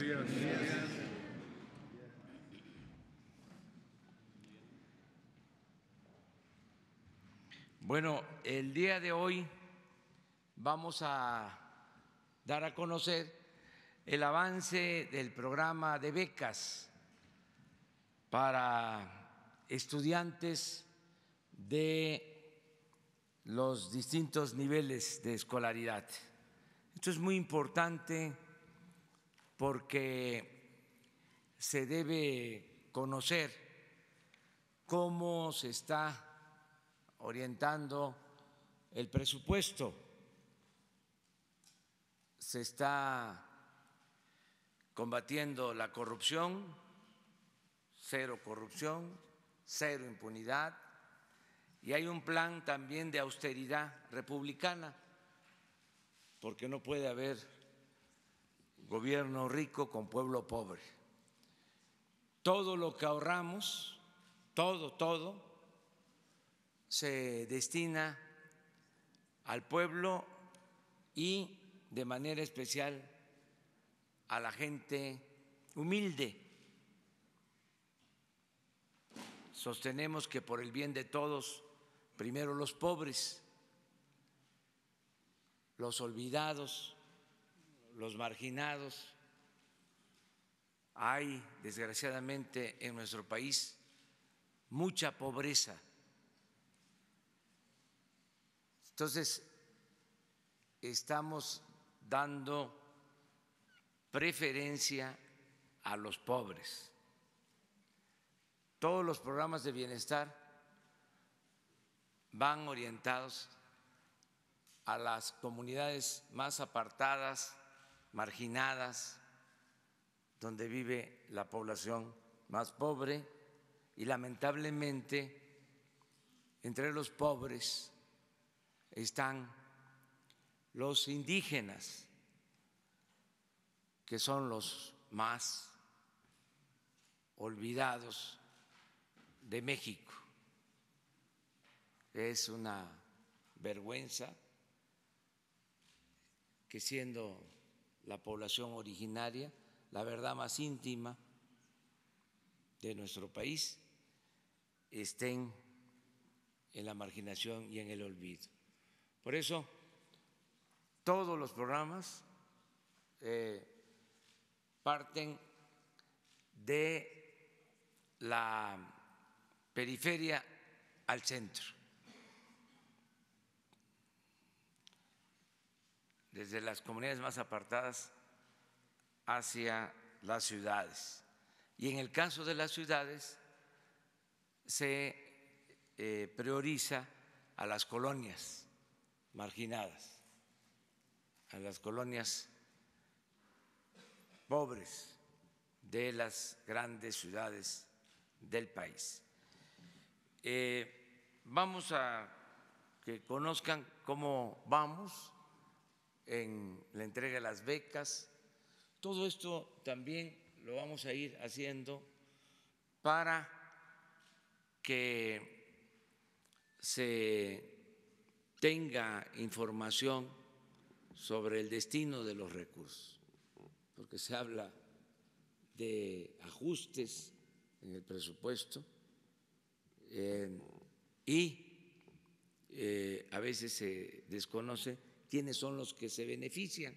días. Bueno, el día de hoy vamos a dar a conocer el avance del programa de becas para estudiantes de los distintos niveles de escolaridad. Esto es muy importante porque se debe conocer cómo se está orientando el presupuesto, se está combatiendo la corrupción, cero corrupción, cero impunidad, y hay un plan también de austeridad republicana, porque no puede haber gobierno rico con pueblo pobre. Todo lo que ahorramos, todo, se destina al pueblo y de manera especial a la gente humilde. Sostenemos que por el bien de todos, primero los pobres, los olvidados, los marginados. Hay, desgraciadamente, en nuestro país mucha pobreza. Entonces, estamos dando preferencia a los pobres. Todos los programas de bienestar van orientados a las comunidades más apartadas, marginadas, donde vive la población más pobre, y lamentablemente entre los pobres están los indígenas, que son los más olvidados de México. Es una vergüenza que, siendo la población originaria, la verdad más íntima de nuestro país, estén en la marginación y en el olvido. Por eso, todos los programas parten de la periferia al centro, desde las comunidades más apartadas hacia las ciudades. Y en el caso de las ciudades se prioriza a las colonias marginadas, a las colonias pobres de las grandes ciudades del país. Vamos a que conozcan cómo vamos en la entrega de las becas. Todo esto también lo vamos a ir haciendo para que se tenga información sobre el destino de los recursos, porque se habla de ajustes en el presupuesto y a veces se desconoce quiénes son los que se benefician.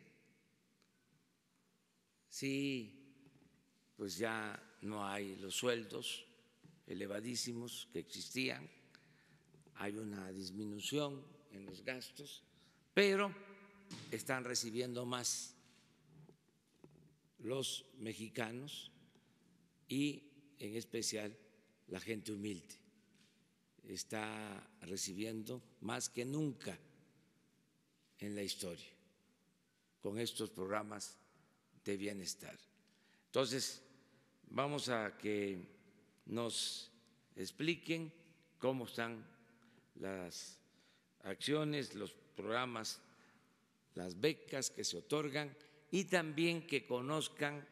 Sí, pues ya no hay los sueldos elevadísimos que existían, hay una disminución en los gastos, pero están recibiendo más los mexicanos y en especial la gente humilde. Está recibiendo más que nunca en la historia con estos programas de bienestar. Entonces, vamos a que nos expliquen cómo están las acciones, los programas, las becas que se otorgan, y también que conozcan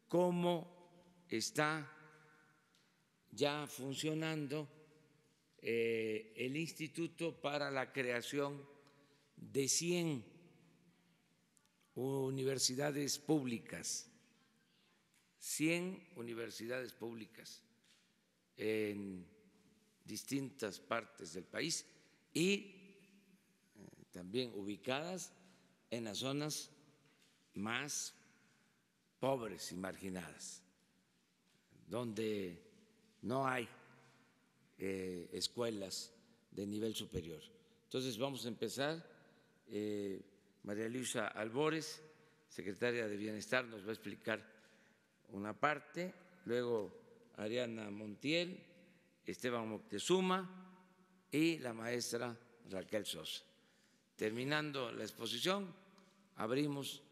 cómo está ya funcionando el Instituto para la creación de 100 universidades públicas 100 universidades públicas en distintas partes del país y también ubicadas en las zonas más pobres y marginadas, donde no hay escuelas de nivel superior. Entonces vamos a empezar. María Luisa Albores, secretaria de Bienestar, nos va a explicar una parte, luego Ariana Montiel, Esteban Moctezuma y la maestra Raquel Sosa. Terminando la exposición, abrimos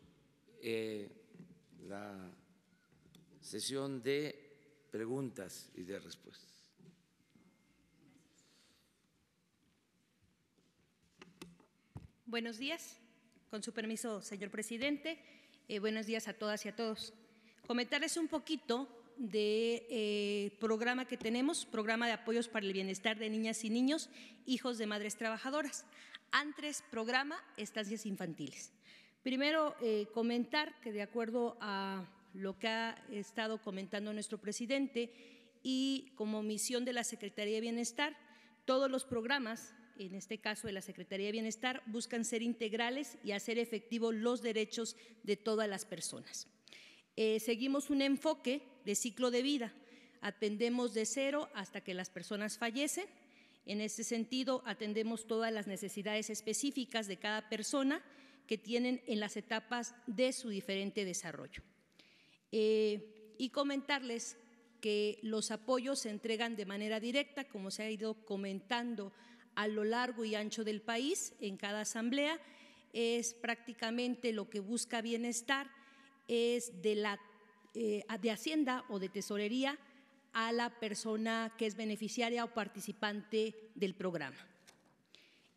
la sesión de preguntas y de respuestas. Buenos días. Con su permiso, señor presidente. Buenos días a todas y a todos. Comentarles un poquito del programa que tenemos, programa de apoyos para el bienestar de niñas y niños, hijos de madres trabajadoras. Antes, programa estancias infantiles. Primero, comentar que de acuerdo a lo que ha estado comentando nuestro presidente y como misión de la Secretaría de Bienestar, todos los programas, en este caso de la Secretaría de Bienestar, buscan ser integrales y hacer efectivos los derechos de todas las personas. Seguimos un enfoque de ciclo de vida, atendemos de cero hasta que las personas fallecen. En este sentido, atendemos todas las necesidades específicas de cada persona que tienen en las etapas de su diferente desarrollo. Y comentarles que los apoyos se entregan de manera directa, como se ha ido comentando a lo largo y ancho del país en cada asamblea. Es prácticamente lo que busca Bienestar, es de Hacienda o de Tesorería a la persona que es beneficiaria o participante del programa.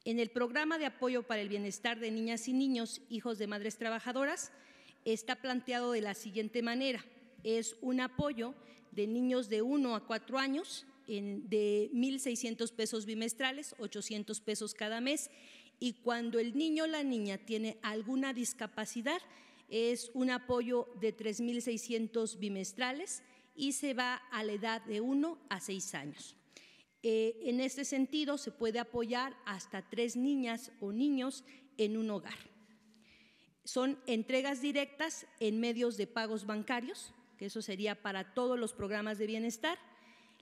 En el programa de apoyo para el bienestar de niñas y niños, hijos de madres trabajadoras, está planteado de la siguiente manera. Es un apoyo de niños de 1 a 4 años de 1,600 pesos bimestrales, 800 pesos cada mes, y cuando el niño o la niña tiene alguna discapacidad es un apoyo de 3,600 bimestrales y se va a la edad de 1 a 6 años. En este sentido se puede apoyar hasta 3 niñas o niños en un hogar. Son entregas directas en medios de pagos bancarios, que eso sería para todos los programas de bienestar.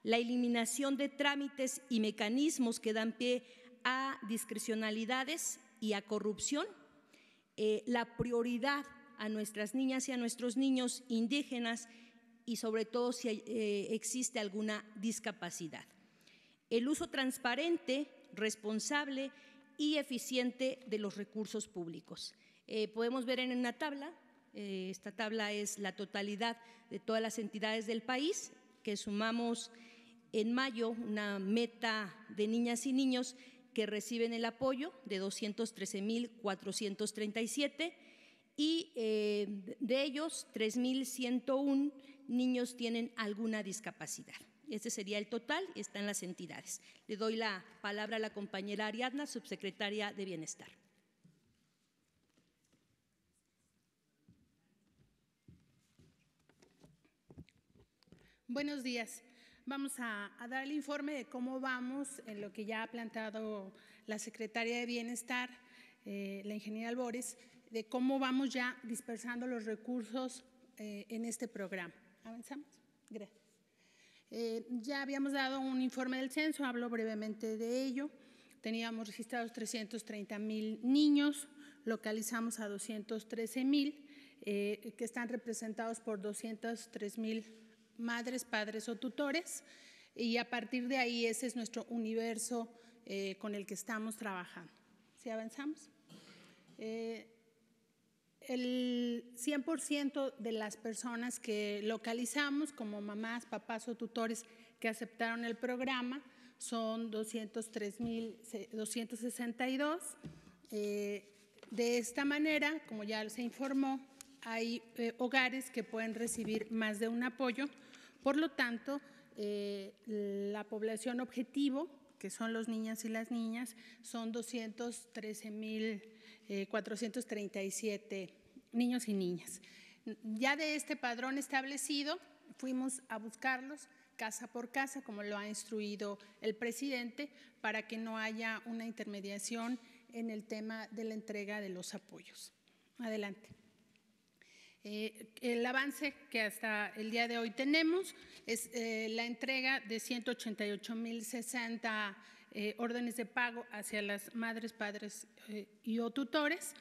La eliminación de trámites y mecanismos que dan pie a discrecionalidades y a corrupción, la prioridad a nuestras niñas y a nuestros niños indígenas y sobre todo si existe alguna discapacidad. El uso transparente, responsable y eficiente de los recursos públicos. Podemos ver en una tabla, esta tabla es la totalidad de todas las entidades del país, que sumamos en mayo una meta de niñas y niños que reciben el apoyo de 213,437 y de ellos 3,101 niños tienen alguna discapacidad. Este sería el total y están las entidades. Le doy la palabra a la compañera Ariadna, subsecretaria de Bienestar. Buenos días. Vamos a dar el informe de cómo vamos en lo que ya ha planteado la Secretaria de Bienestar, la ingeniera Albores, de cómo vamos ya dispersando los recursos en este programa. ¿Avanzamos? Gracias. Ya habíamos dado un informe del censo, hablo brevemente de ello. Teníamos registrados 330,000 niños, localizamos a 213,000, que están representados por 203,000 madres, padres o tutores, y a partir de ahí ese es nuestro universo con el que estamos trabajando. ¿Sí avanzamos? El 100% de las personas que localizamos como mamás, papás o tutores que aceptaron el programa son 203,262. De esta manera, como ya se informó, hay hogares que pueden recibir más de un apoyo. Por lo tanto, la población objetivo, que son los niñas y las niñas, son 213,437 niños y niñas. Ya de este padrón establecido, fuimos a buscarlos casa por casa, como lo ha instruido el presidente, para que no haya una intermediación en el tema de la entrega de los apoyos. Adelante. El avance que hasta el día de hoy tenemos es la entrega de 188,060 órdenes de pago hacia las madres, padres y o tutores,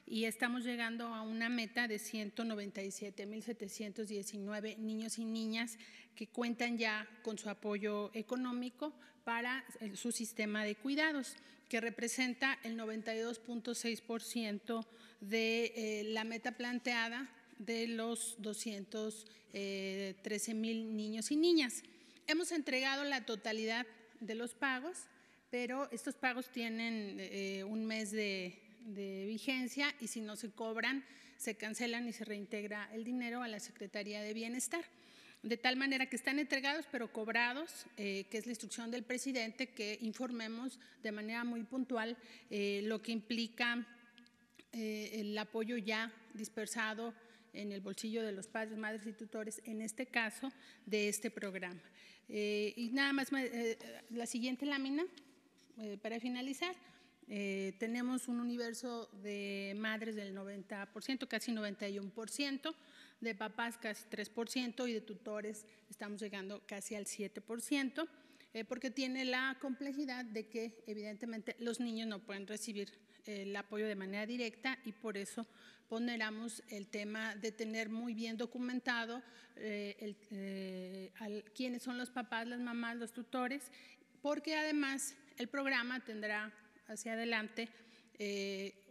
y estamos llegando a una meta de 197,719 niños y niñas que cuentan ya con su apoyo económico para su sistema de cuidados, que representa el 92.6% de la meta planteada de los 213,000 niños y niñas. Hemos entregado la totalidad de los pagos, pero estos pagos tienen un mes de vigencia y si no se cobran, se cancelan y se reintegra el dinero a la Secretaría de Bienestar. De tal manera que están entregados pero cobrados, que es la instrucción del presidente, que informemos de manera muy puntual lo que implica el apoyo ya dispersado en el bolsillo de los padres, madres y tutores, en este caso, de este programa. Y nada más, la siguiente lámina, para finalizar. Tenemos un universo de madres del 90%, casi 91%, de papás casi 3% y de tutores estamos llegando casi al 7%, porque tiene la complejidad de que evidentemente los niños no pueden recibir el apoyo de manera directa y por eso ponderamos el tema de tener muy bien documentado quiénes son los papás, las mamás, los tutores, porque además el programa tendrá hacia adelante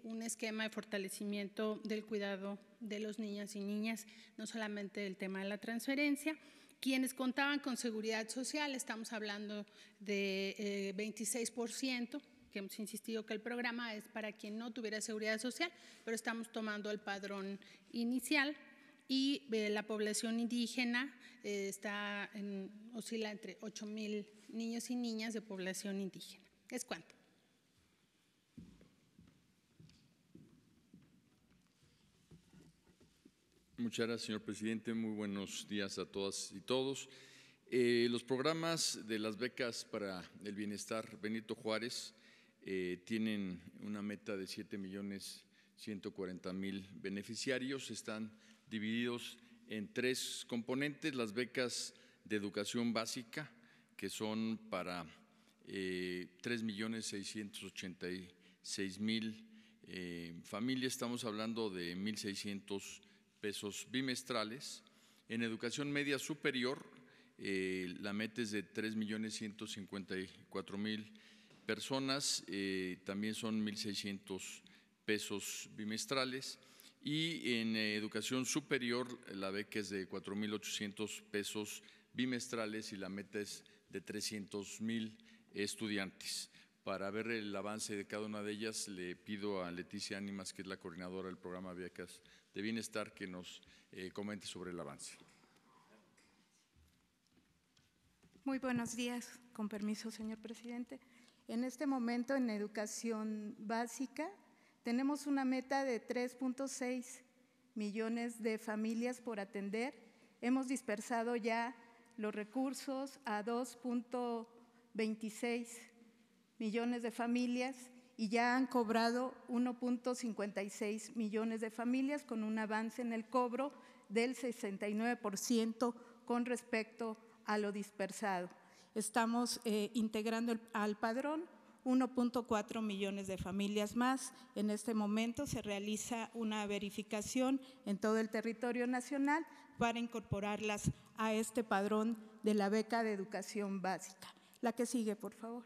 un esquema de fortalecimiento del cuidado de los niños y niñas, no solamente el tema de la transferencia. Quienes contaban con seguridad social, estamos hablando de 26%, que hemos insistido que el programa es para quien no tuviera seguridad social, pero estamos tomando el padrón inicial y la población indígena oscila entre 8,000 niños y niñas de población indígena. ¿Es cuánto? Muchas gracias, señor presidente. Muy buenos días a todas y todos. Los programas de las becas para el bienestar Benito Juárez tienen una meta de 7,140,000 beneficiarios. Están divididos en 3 componentes: las becas de educación básica, que son para 3,686,000 familias. Estamos hablando de 1,600 pesos bimestrales. En educación media superior, la meta es de 3,154,000 personas, también son 1,600 pesos bimestrales. Y en educación superior, la beca es de 4,800 pesos bimestrales y la meta es de 300,000 estudiantes. Para ver el avance de cada una de ellas, le pido a Leticia Ánimas, que es la coordinadora del programa Becas de Bienestar, que nos comente sobre el avance. Muy buenos días, con permiso, señor presidente. En este momento, en educación básica, tenemos una meta de 3.6 millones de familias por atender. Hemos dispersado ya los recursos a 2.26 millones de familias y ya han cobrado 1.56 millones de familias, con un avance en el cobro del 69% con respecto a lo dispersado. Estamos integrando al padrón 1.4 millones de familias más. En este momento se realiza una verificación en todo el territorio nacional para incorporarlas a este padrón de la beca de educación básica. La que sigue, por favor.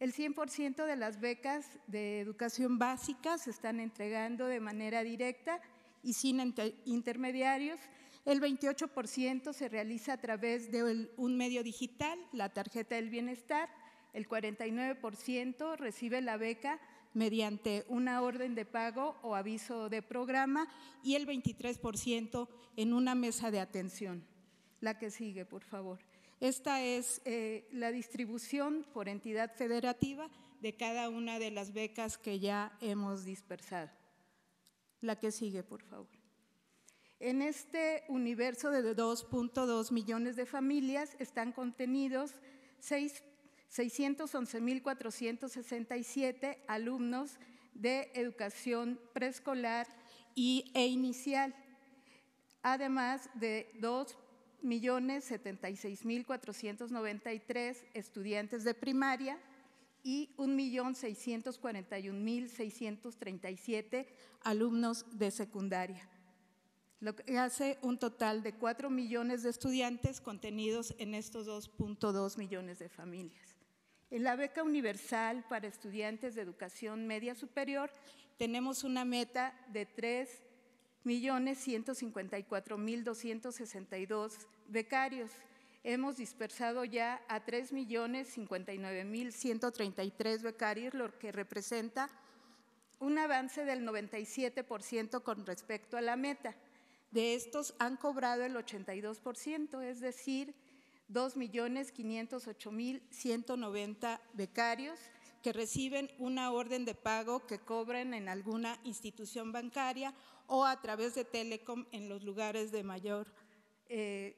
El 100% de las becas de educación básica se están entregando de manera directa y sin intermediarios. El 28% se realiza a través de un medio digital, la tarjeta del bienestar. El 49% recibe la beca mediante una orden de pago o aviso de programa y el 23% en una mesa de atención. La que sigue, por favor. Esta es la distribución por entidad federativa de cada una de las becas que ya hemos dispersado. La que sigue, por favor. En este universo de 2.2 millones de familias están contenidos 611,467 alumnos de educación preescolar e inicial, además de 2,076,493 estudiantes de primaria y 1,641,637 alumnos de secundaria, lo que hace un total de 4 millones de estudiantes contenidos en estos 2.2 millones de familias. En la beca universal para estudiantes de educación media superior tenemos una meta de 3,154,262 becarios. Hemos dispersado ya a 3,059,133 becarios, lo que representa un avance del 97% con respecto a la meta. De estos han cobrado el 82%, es decir, 2,508,190 becarios que reciben una orden de pago que cobran en alguna institución bancaria o a través de Telecom en los lugares de mayor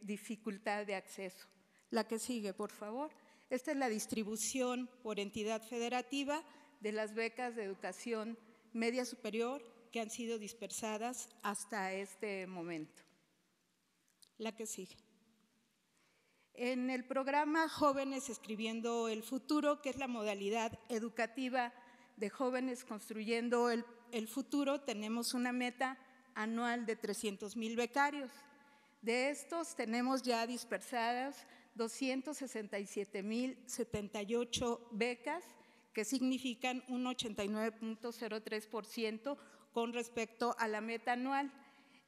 dificultad de acceso. La que sigue, por favor. Esta es la distribución por entidad federativa de las becas de educación media superior que han sido dispersadas hasta este momento. La que sigue. En el programa Jóvenes Escribiendo el Futuro, que es la modalidad educativa de Jóvenes Construyendo el Futuro, tenemos una meta anual de 300,000 becarios. De estos tenemos ya dispersadas 267,078 becas, que significan un 89,03% con respecto a la meta anual.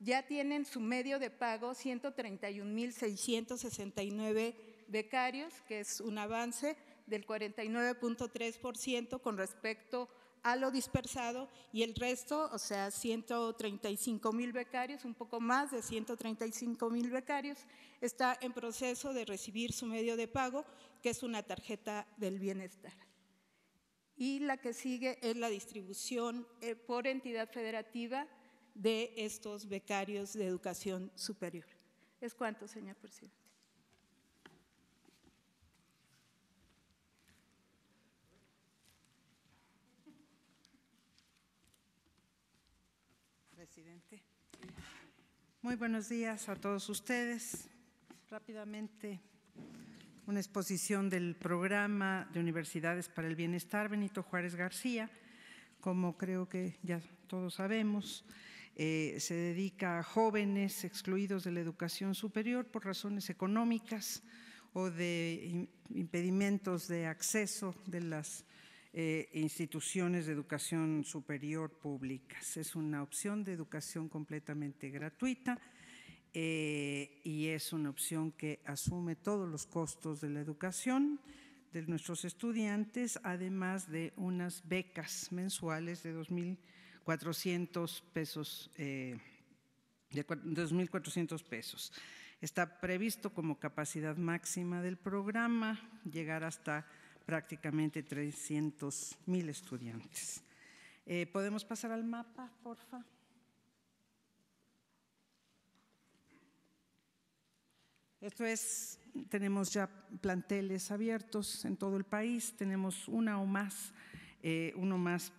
Ya tienen su medio de pago 131,669 becarios, que es un avance del 49,3% con respecto a lo dispersado, y el resto, o sea, 135,000 becarios, un poco más de 135,000 becarios, está en proceso de recibir su medio de pago, que es una tarjeta del bienestar. Y la que sigue es la distribución por entidad federativa de estos becarios de educación superior. ¿Es cuánto, señor presidente? Presidente. Muy buenos días a todos ustedes. Rápidamente, una exposición del programa de Universidades para el Bienestar Benito Juárez García. Como creo que ya todos sabemos, se dedica a jóvenes excluidos de la educación superior por razones económicas o de impedimentos de acceso de las instituciones de educación superior públicas. Es una opción de educación completamente gratuita y es una opción que asume todos los costos de la educación de nuestros estudiantes, además de unas becas mensuales de 2,400 pesos. Está previsto como capacidad máxima del programa llegar hasta prácticamente 300,000 estudiantes. ¿Podemos pasar al mapa, por favor? Esto es, tenemos ya planteles abiertos en todo el país, tenemos uno más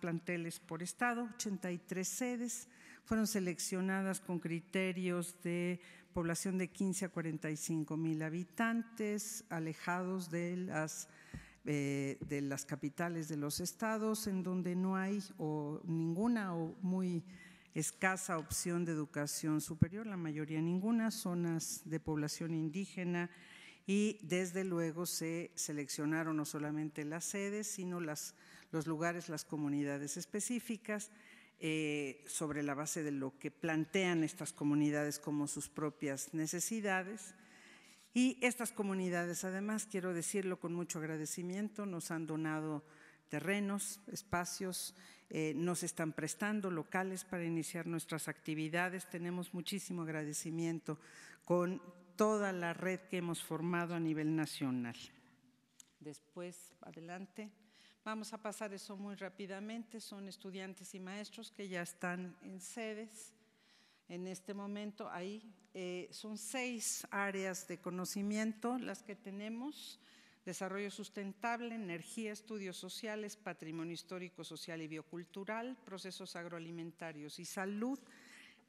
planteles por estado, 83 sedes, fueron seleccionadas con criterios de población de 15 a 45,000 habitantes, alejados de las capitales de los estados, en donde no hay ninguna o muy escasa opción de educación superior, la mayoría ninguna, zonas de población indígena, y desde luego se seleccionaron no solamente las sedes, sino los lugares, las comunidades específicas, sobre la base de lo que plantean estas comunidades como sus propias necesidades. Y estas comunidades, además, quiero decirlo con mucho agradecimiento, nos han donado terrenos, espacios, nos están prestando locales para iniciar nuestras actividades. Tenemos muchísimo agradecimiento con toda la red que hemos formado a nivel nacional. Después, adelante. Vamos a pasar eso muy rápidamente. Son estudiantes y maestros que ya están en sedes. en este momento ahí. Son 6 áreas de conocimiento las que tenemos: desarrollo sustentable, energía, estudios sociales, patrimonio histórico, social y biocultural, procesos agroalimentarios y salud.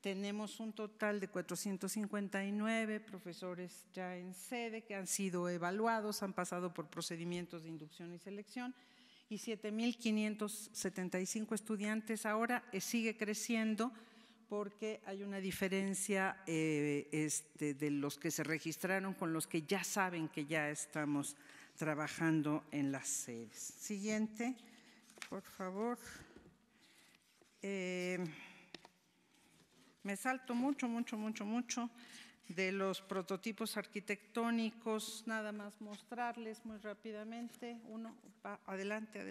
Tenemos un total de 459 profesores ya en sede que han sido evaluados, han pasado por procedimientos de inducción y selección, y 7.575 estudiantes. Ahora sigue creciendo porque hay una diferencia de los que se registraron con los que ya saben que ya estamos trabajando en las sedes. Siguiente, por favor. Me salto mucho de los prototipos arquitectónicos, nada más mostrarles muy rápidamente. Uno, adelante.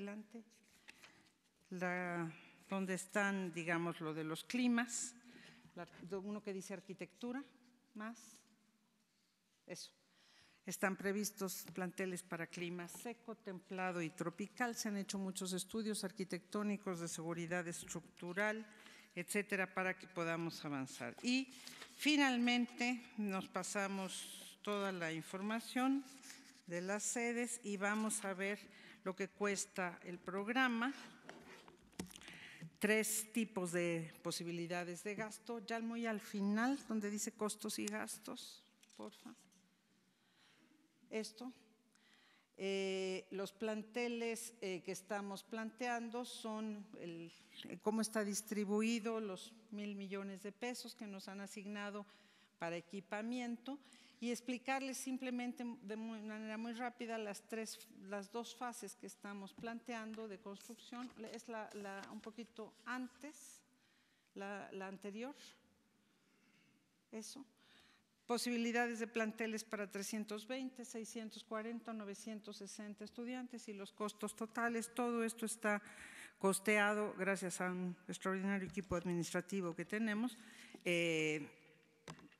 Donde están, digamos, lo de los climas. Uno que dice arquitectura, más. Eso. Están previstos planteles para clima seco, templado y tropical. Se han hecho muchos estudios arquitectónicos de seguridad estructural, etcétera, para que podamos avanzar. Y finalmente nos pasamos toda la información de las sedes y vamos a ver lo que cuesta el programa. 3 tipos de posibilidades de gasto. Ya muy al final, donde dice costos y gastos, por favor. Esto. Los planteles que estamos planteando son cómo está distribuido los 1.000 millones de pesos que nos han asignado para equipamiento, y explicarles simplemente de manera muy rápida las 2 fases que estamos planteando de construcción. Es un poquito antes, la anterior, eso. Posibilidades de planteles para 320, 640, 960 estudiantes y los costos totales. Todo esto está costeado gracias a un extraordinario equipo administrativo que tenemos,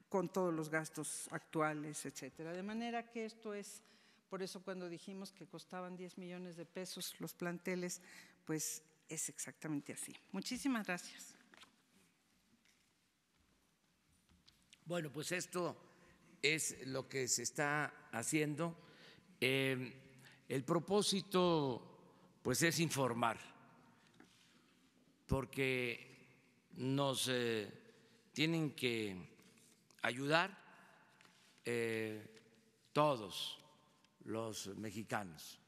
con todos los gastos actuales, etcétera. De manera que esto es, por eso cuando dijimos que costaban 10 millones de pesos los planteles, pues es exactamente así. Muchísimas gracias. Bueno, pues esto es lo que se está haciendo. El propósito, pues, es informar, porque nos tienen que ayudar todos los mexicanos.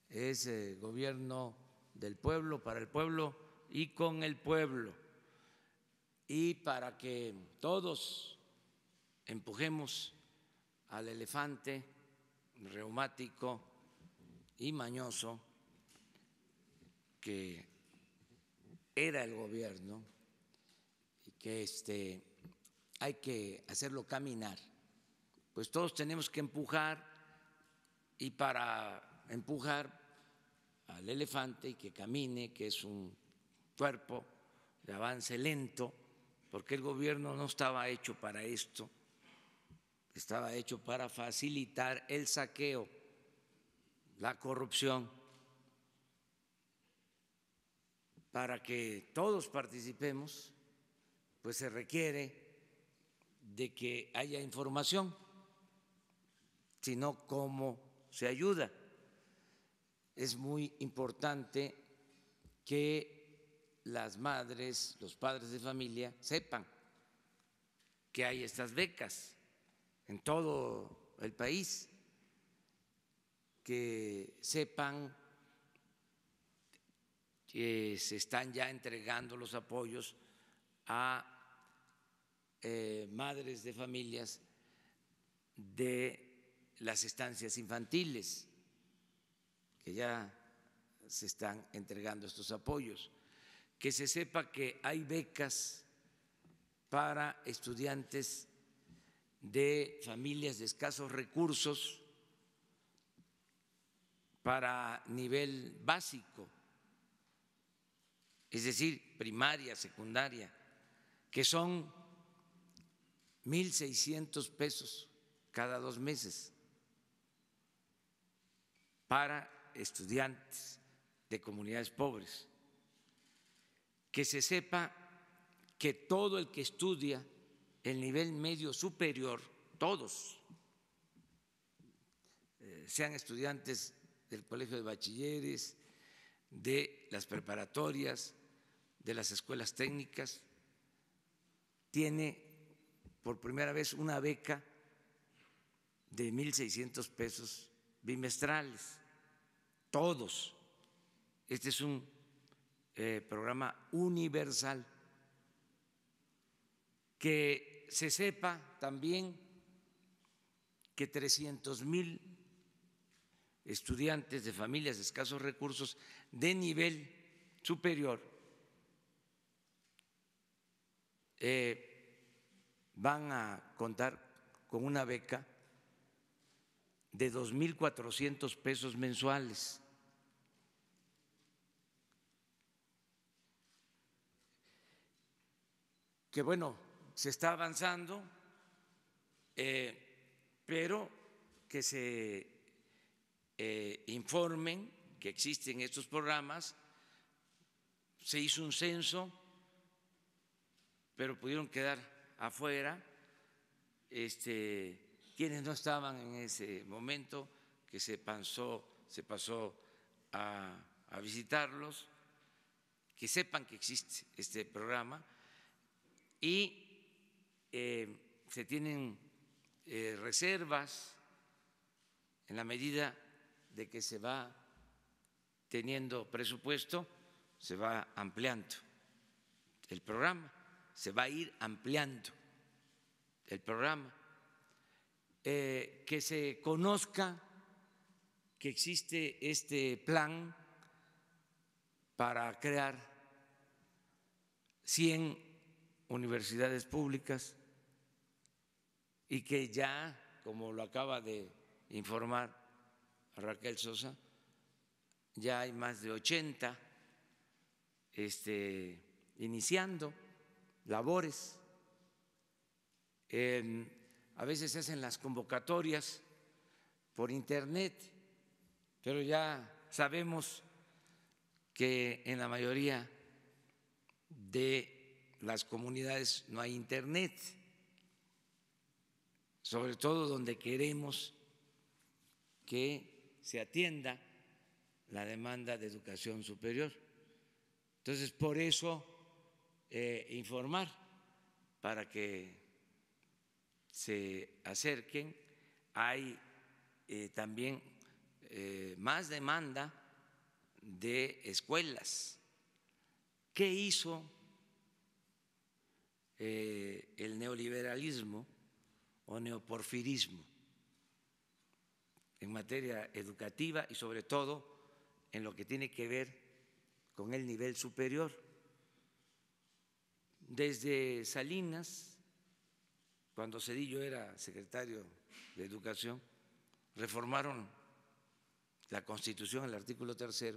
Es gobierno del pueblo, para el pueblo y con el pueblo. Y para que todos empujemos al elefante reumático y mañoso que era el gobierno, y que hay que hacerlo caminar, pues todos tenemos que empujar, y para empujar al elefante y que camine, que es un cuerpo de avance lento, porque el gobierno no estaba hecho para esto, estaba hecho para facilitar el saqueo, la corrupción, para que todos participemos, pues se requiere de que haya información, si no, ¿cómo se ayuda? Es muy importante que las madres, los padres de familia sepan que hay estas becas en todo el país, que sepan que se están ya entregando los apoyos a madres de familias de las estancias infantiles, que ya se están entregando estos apoyos. Que se sepa que hay becas para estudiantes de familias de escasos recursos para nivel básico, es decir, primaria, secundaria, que son 1.600 pesos cada 2 meses para estudiantes de comunidades pobres. Que se sepa que todo el que estudia el nivel medio superior, todos, sean estudiantes del Colegio de Bachilleres, de las preparatorias, de las escuelas técnicas, tiene por primera vez una beca de 1,600 pesos bimestrales, todos. Este es un programa universal. Que se sepa también que 300,000 estudiantes de familias de escasos recursos de nivel superior van a contar con una beca de 2,400 pesos mensuales. Que bueno, se está avanzando, pero que se informen que existen estos programas. Se hizo un censo, pero pudieron quedar afuera quienes no estaban en ese momento, que se pasó a visitarlos, que sepan que existe este programa y se tienen reservas en la medida de que se va teniendo presupuesto, se va ampliando el programa, se va a ir ampliando el programa, que se conozca que existe este plan para crear 100 universidades públicas y que ya, como lo acaba de informar Raquel Sosa, ya hay más de 80 iniciando labores. A veces se hacen las convocatorias por internet, pero ya sabemos que en la mayoría de las comunidades no hay internet, sobre todo donde queremos que se atienda la demanda de educación superior. Entonces, por eso informar para que se acerquen. Hay también más demanda de escuelas. ¿Qué hizo el neoliberalismo o neoporfirismo en materia educativa y sobre todo en lo que tiene que ver con el nivel superior? Desde Salinas, cuando Zedillo era secretario de Educación, reformaron la Constitución, el artículo 3,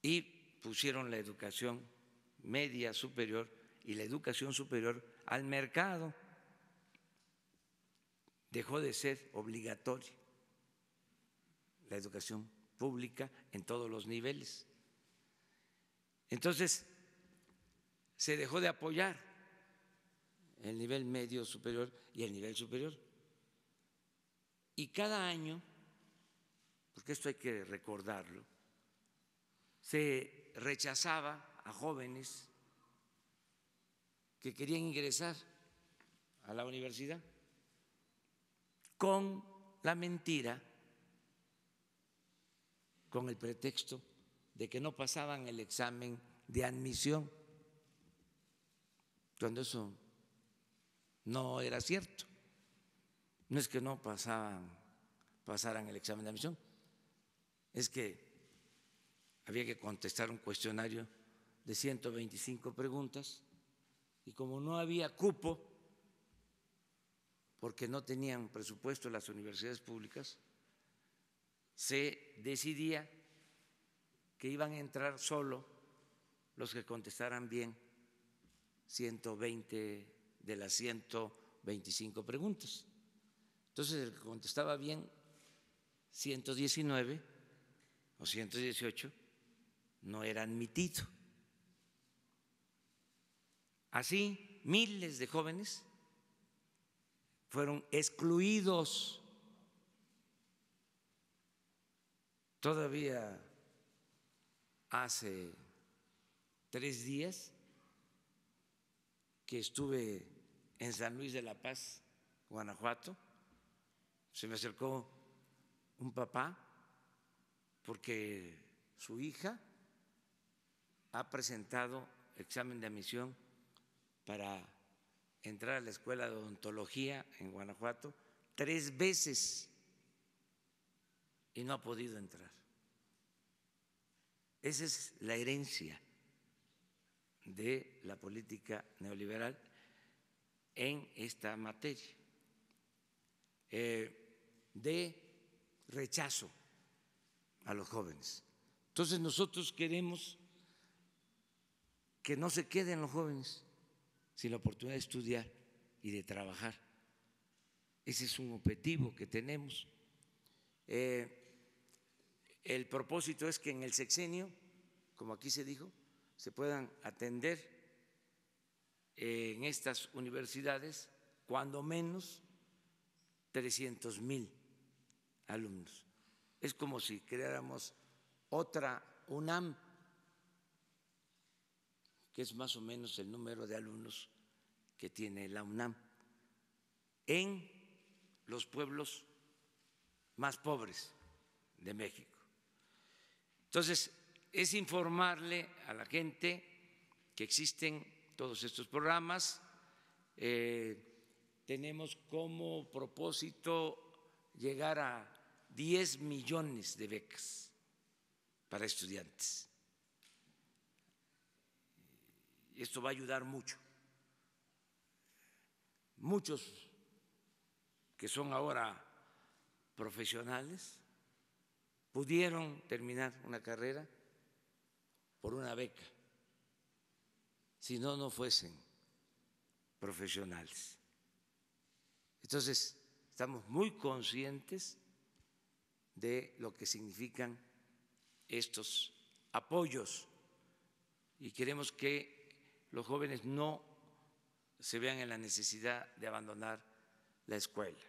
y pusieron la educación media superior y la educación superior al mercado. Dejó de ser obligatoria la educación pública en todos los niveles. Entonces, se dejó de apoyar el nivel medio superior y el nivel superior. Y cada año, porque esto hay que recordarlo, se rechazaba a jóvenes que querían ingresar a la universidad con la mentira, con el pretexto de que no pasaban el examen de admisión, cuando eso no era cierto. No es que no pasaran el examen de admisión, es que había que contestar un cuestionario de 125 preguntas y como no había cupo, porque no tenían presupuesto las universidades públicas, se decidía que iban a entrar solo los que contestaran bien 120 de las 125 preguntas. Entonces, el que contestaba bien 119 o 118 no era admitido. Así, miles de jóvenes fueron excluidos. Todavía hace 3 días que estuve en San Luis de la Paz, Guanajuato, se me acercó un papá porque su hija ha presentado examen de admisión para entrar a la Escuela de Odontología en Guanajuato 3 veces y no ha podido entrar. Esa es la herencia de la política neoliberal en esta materia, de rechazo a los jóvenes. Entonces nosotros queremos que no se queden los jóvenes sin la oportunidad de estudiar y de trabajar. Ese es un objetivo que tenemos. El propósito es que en el sexenio, como aquí se dijo, se puedan atender en estas universidades cuando menos 300,000 alumnos. Es como si creáramos otra UNAM, que es más o menos el número de alumnos que tiene la UNAM, en los pueblos más pobres de México. Entonces, es informarle a la gente que existen todos estos programas. Tenemos como propósito llegar a 10 millones de becas para estudiantes. Esto va a ayudar mucho. Muchos que son ahora profesionales pudieron terminar una carrera por una beca, si no, no fuesen profesionales. Entonces, estamos muy conscientes de lo que significan estos apoyos y queremos que los jóvenes no se vean en la necesidad de abandonar la escuela.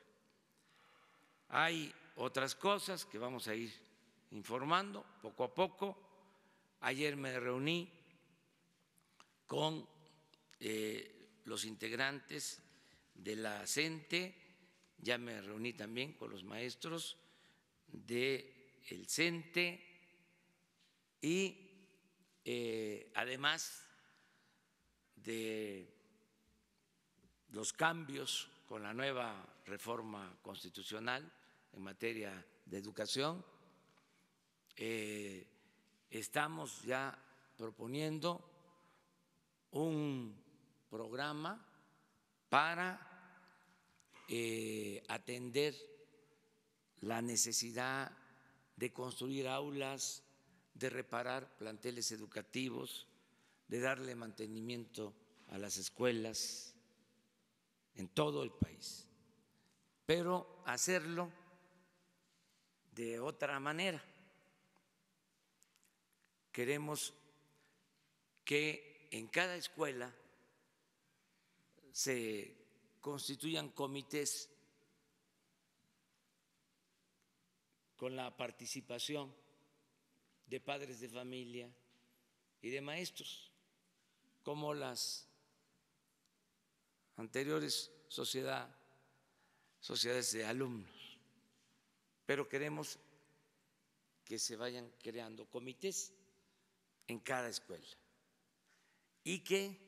Hay otras cosas que vamos a ir informando poco a poco. Ayer me reuní con los integrantes de la CENTE, ya me reuní también con los maestros del CENTE y además de los cambios con la nueva reforma constitucional en materia de educación, estamos ya proponiendo un programa para atender la necesidad de construir aulas, de reparar planteles educativos, de darle mantenimiento a las escuelas en todo el país, pero hacerlo de otra manera. Queremos que en cada escuela se constituyan comités con la participación de padres de familia y de maestros, como las anteriores sociedades de alumnos, pero queremos que se vayan creando comités en cada escuela y que,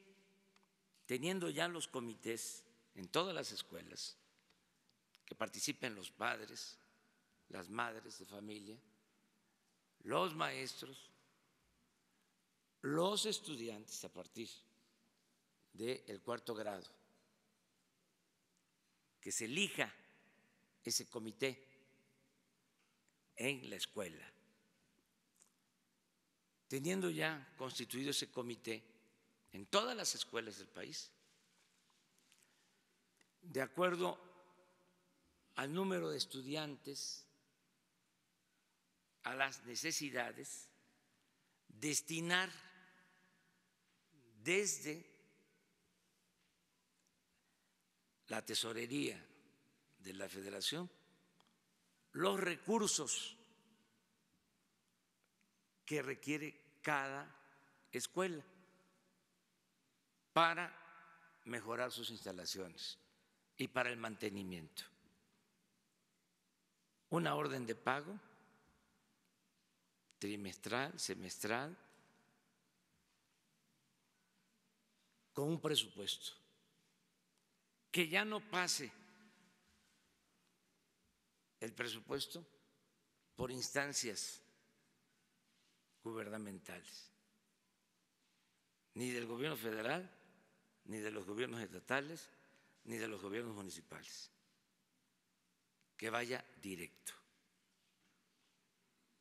teniendo ya los comités en todas las escuelas, que participen los padres, las madres de familia, los maestros, los estudiantes a partir del 4º grado, que se elija ese comité en la escuela. Teniendo ya constituido ese comité en todas las escuelas del país, de acuerdo al número de estudiantes, a las necesidades, destinar desde la tesorería de la Federación los recursos que requiere cada escuela para mejorar sus instalaciones y para el mantenimiento. Una orden de pago trimestral, semestral, con un presupuesto que ya no pase el presupuesto por instancias gubernamentales, ni del gobierno federal, ni de los gobiernos estatales, ni de los gobiernos municipales, que vaya directo,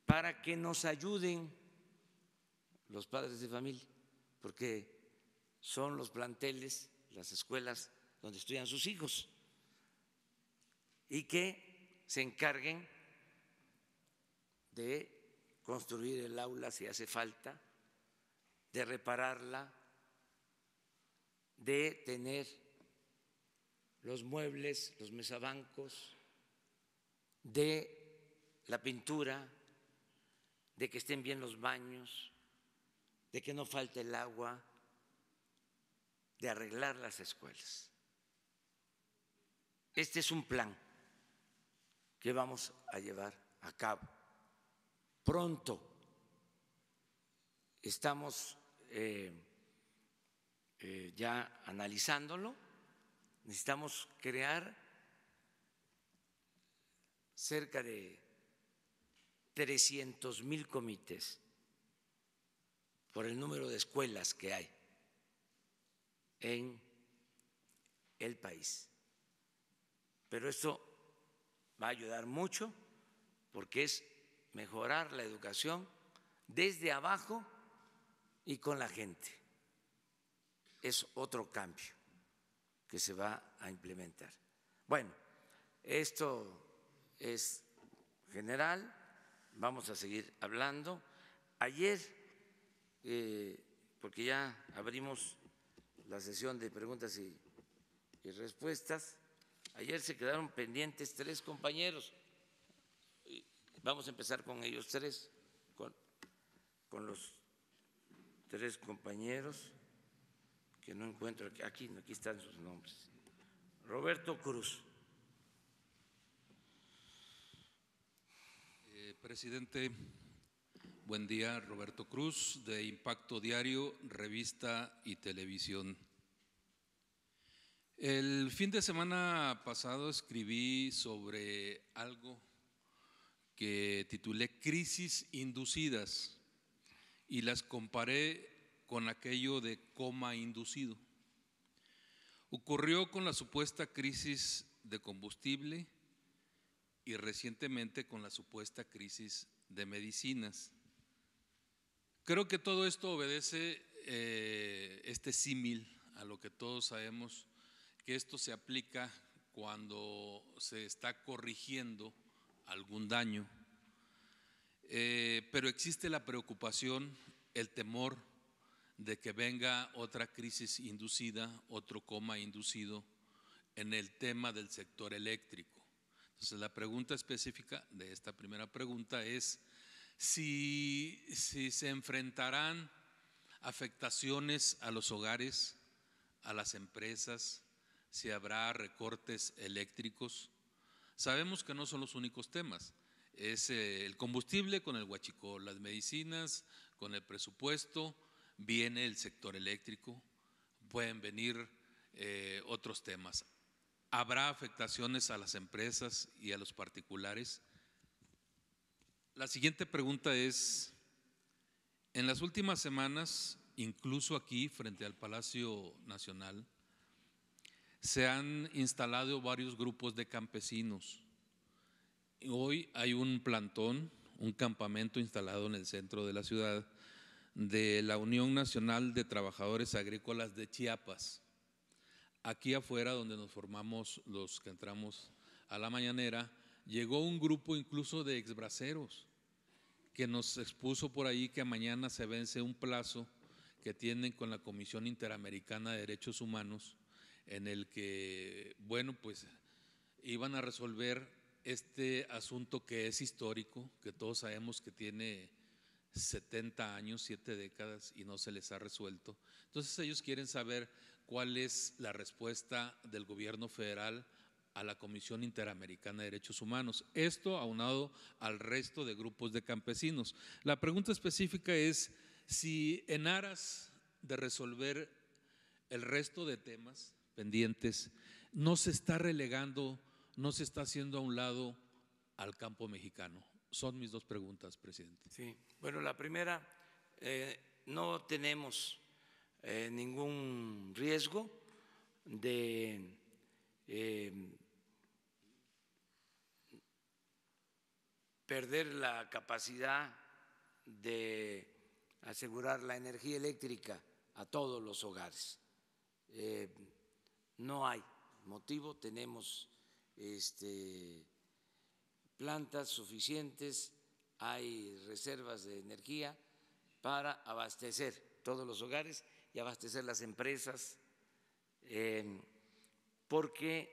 para que nos ayuden los padres de familia, porque son los planteles, las escuelas donde estudian sus hijos, y que se encarguen de construir el aula si hace falta, de repararla, de tener los muebles, los mesabancos, de la pintura, de que estén bien los baños, de que no falte el agua, de arreglar las escuelas. Este es un plan que vamos a llevar a cabo. Pronto estamos ya analizándolo. Necesitamos crear cerca de 300,000 comités por el número de escuelas que hay en el país. Pero esto va a ayudar mucho porque es mejorar la educación desde abajo y con la gente. Es otro cambio que se va a implementar. Bueno, esto es general, vamos a seguir hablando. Ayer, porque ya abrimos la sesión de preguntas y respuestas, ayer se quedaron pendientes 3 compañeros. Vamos a empezar con ellos 3, con los 3 compañeros que no encuentro aquí están sus nombres. Roberto Cruz. Presidente, buen día. Roberto Cruz, de Impacto Diario, Revista y Televisión. El fin de semana pasado escribí sobre algo que titulé Crisis inducidas y las comparé con aquello de coma inducido. Ocurrió con la supuesta crisis de combustible y recientemente con la supuesta crisis de medicinas. Creo que todo esto obedece este símil a lo que todos sabemos, que esto se aplica cuando se está corrigiendo algún daño, pero existe la preocupación, el temor de que venga otra crisis inducida, otro coma inducido en el tema del sector eléctrico. Entonces, la pregunta específica de esta primera pregunta es si se enfrentarán afectaciones a los hogares, a las empresas, si habrá recortes eléctricos. Sabemos que no son los únicos temas, es el combustible con el huachicol, las medicinas con el presupuesto, viene el sector eléctrico, pueden venir otros temas. ¿Habrá afectaciones a las empresas y a los particulares? La siguiente pregunta es, en las últimas semanas, incluso aquí frente al Palacio Nacional, se han instalado varios grupos de campesinos. Hoy hay un plantón, un campamento instalado en el centro de la ciudad de la Unión Nacional de Trabajadores Agrícolas de Chiapas. Aquí afuera, donde nos formamos los que entramos a la mañanera, llegó un grupo incluso de exbraceros que nos expuso por ahí que mañana se vence un plazo que tienen con la Comisión Interamericana de Derechos Humanos, en el que, bueno, pues iban a resolver este asunto que es histórico, que todos sabemos que tiene 70 años, 7 décadas y no se les ha resuelto. Entonces ellos quieren saber cuál es la respuesta del gobierno federal a la Comisión Interamericana de Derechos Humanos. Esto aunado al resto de grupos de campesinos. La pregunta específica es si en aras de resolver el resto de temas pendientes no se está relegando, no se está haciendo a un lado al campo mexicano. Son mis dos preguntas, presidente. Sí, bueno, la primera, no tenemos ningún riesgo de perder la capacidad de asegurar la energía eléctrica a todos los hogares. No hay motivo, tenemos plantas suficientes, hay reservas de energía para abastecer todos los hogares y abastecer las empresas, porque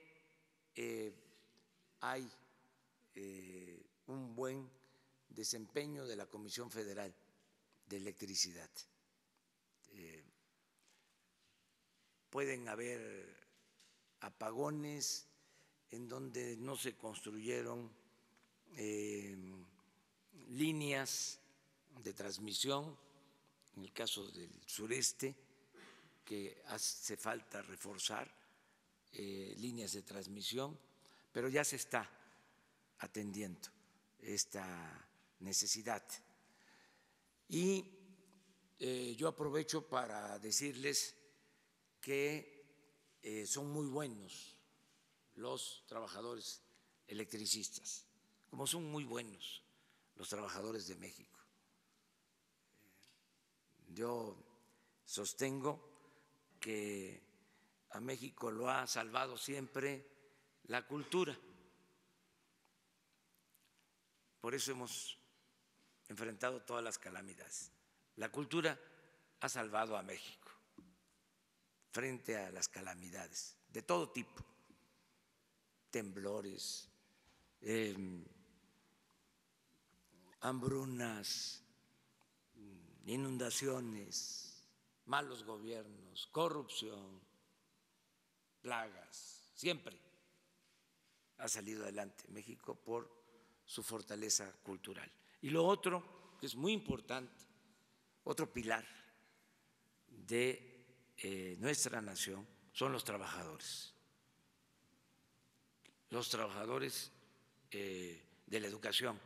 hay un buen desempeño de la Comisión Federal de Electricidad. Pueden haber apagones en donde no se construyeron líneas de transmisión, en el caso del sureste, que hace falta reforzar líneas de transmisión, pero ya se está atendiendo esta necesidad. Y yo aprovecho para decirles que son muy buenos los trabajadores electricistas, como son muy buenos los trabajadores de México. Yo sostengo que a México lo ha salvado siempre la cultura. Por eso hemos enfrentado todas las calamidades. La cultura ha salvado a México frente a las calamidades de todo tipo, temblores, hambrunas, inundaciones, malos gobiernos, corrupción, plagas. Siempre ha salido adelante México por su fortaleza cultural. Y lo otro, que es muy importante, otro pilar de nuestra nación, son los trabajadores. Los trabajadores de la educación,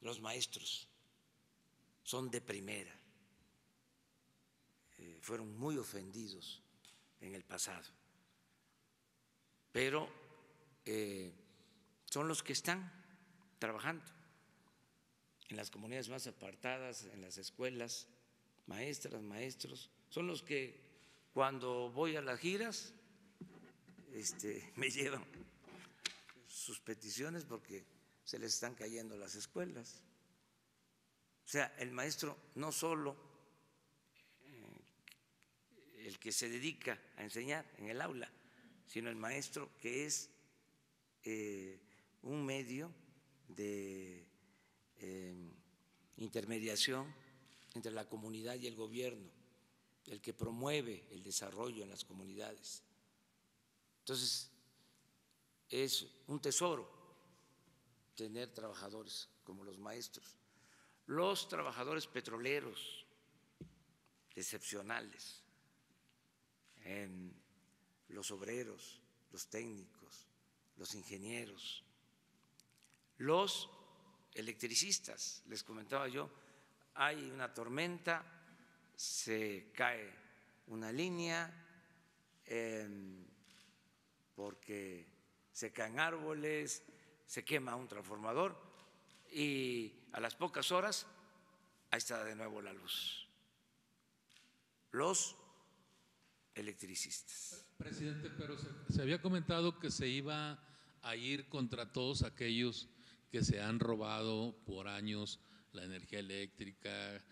los maestros, son de primera. Fueron muy ofendidos en el pasado, pero son los que están trabajando en las comunidades más apartadas, en las escuelas, maestras, maestros, son los que cuando voy a las giras me llevan sus peticiones porque se les están cayendo las escuelas. O sea, el maestro no solo el que se dedica a enseñar en el aula, sino el maestro que es un medio de intermediación entre la comunidad y el gobierno, el que promueve el desarrollo en las comunidades. Entonces, es un tesoro tener trabajadores como los maestros. Los trabajadores petroleros, excepcionales, los obreros, los técnicos, los ingenieros, los electricistas. Les comentaba yo, hay una tormenta, se cae una línea porque se caen árboles, se quema un transformador y a las pocas horas ahí está de nuevo la luz. Los electricistas. Presidente, pero se había comentado que se iba a ir contra todos aquellos que se han robado por años la energía eléctrica,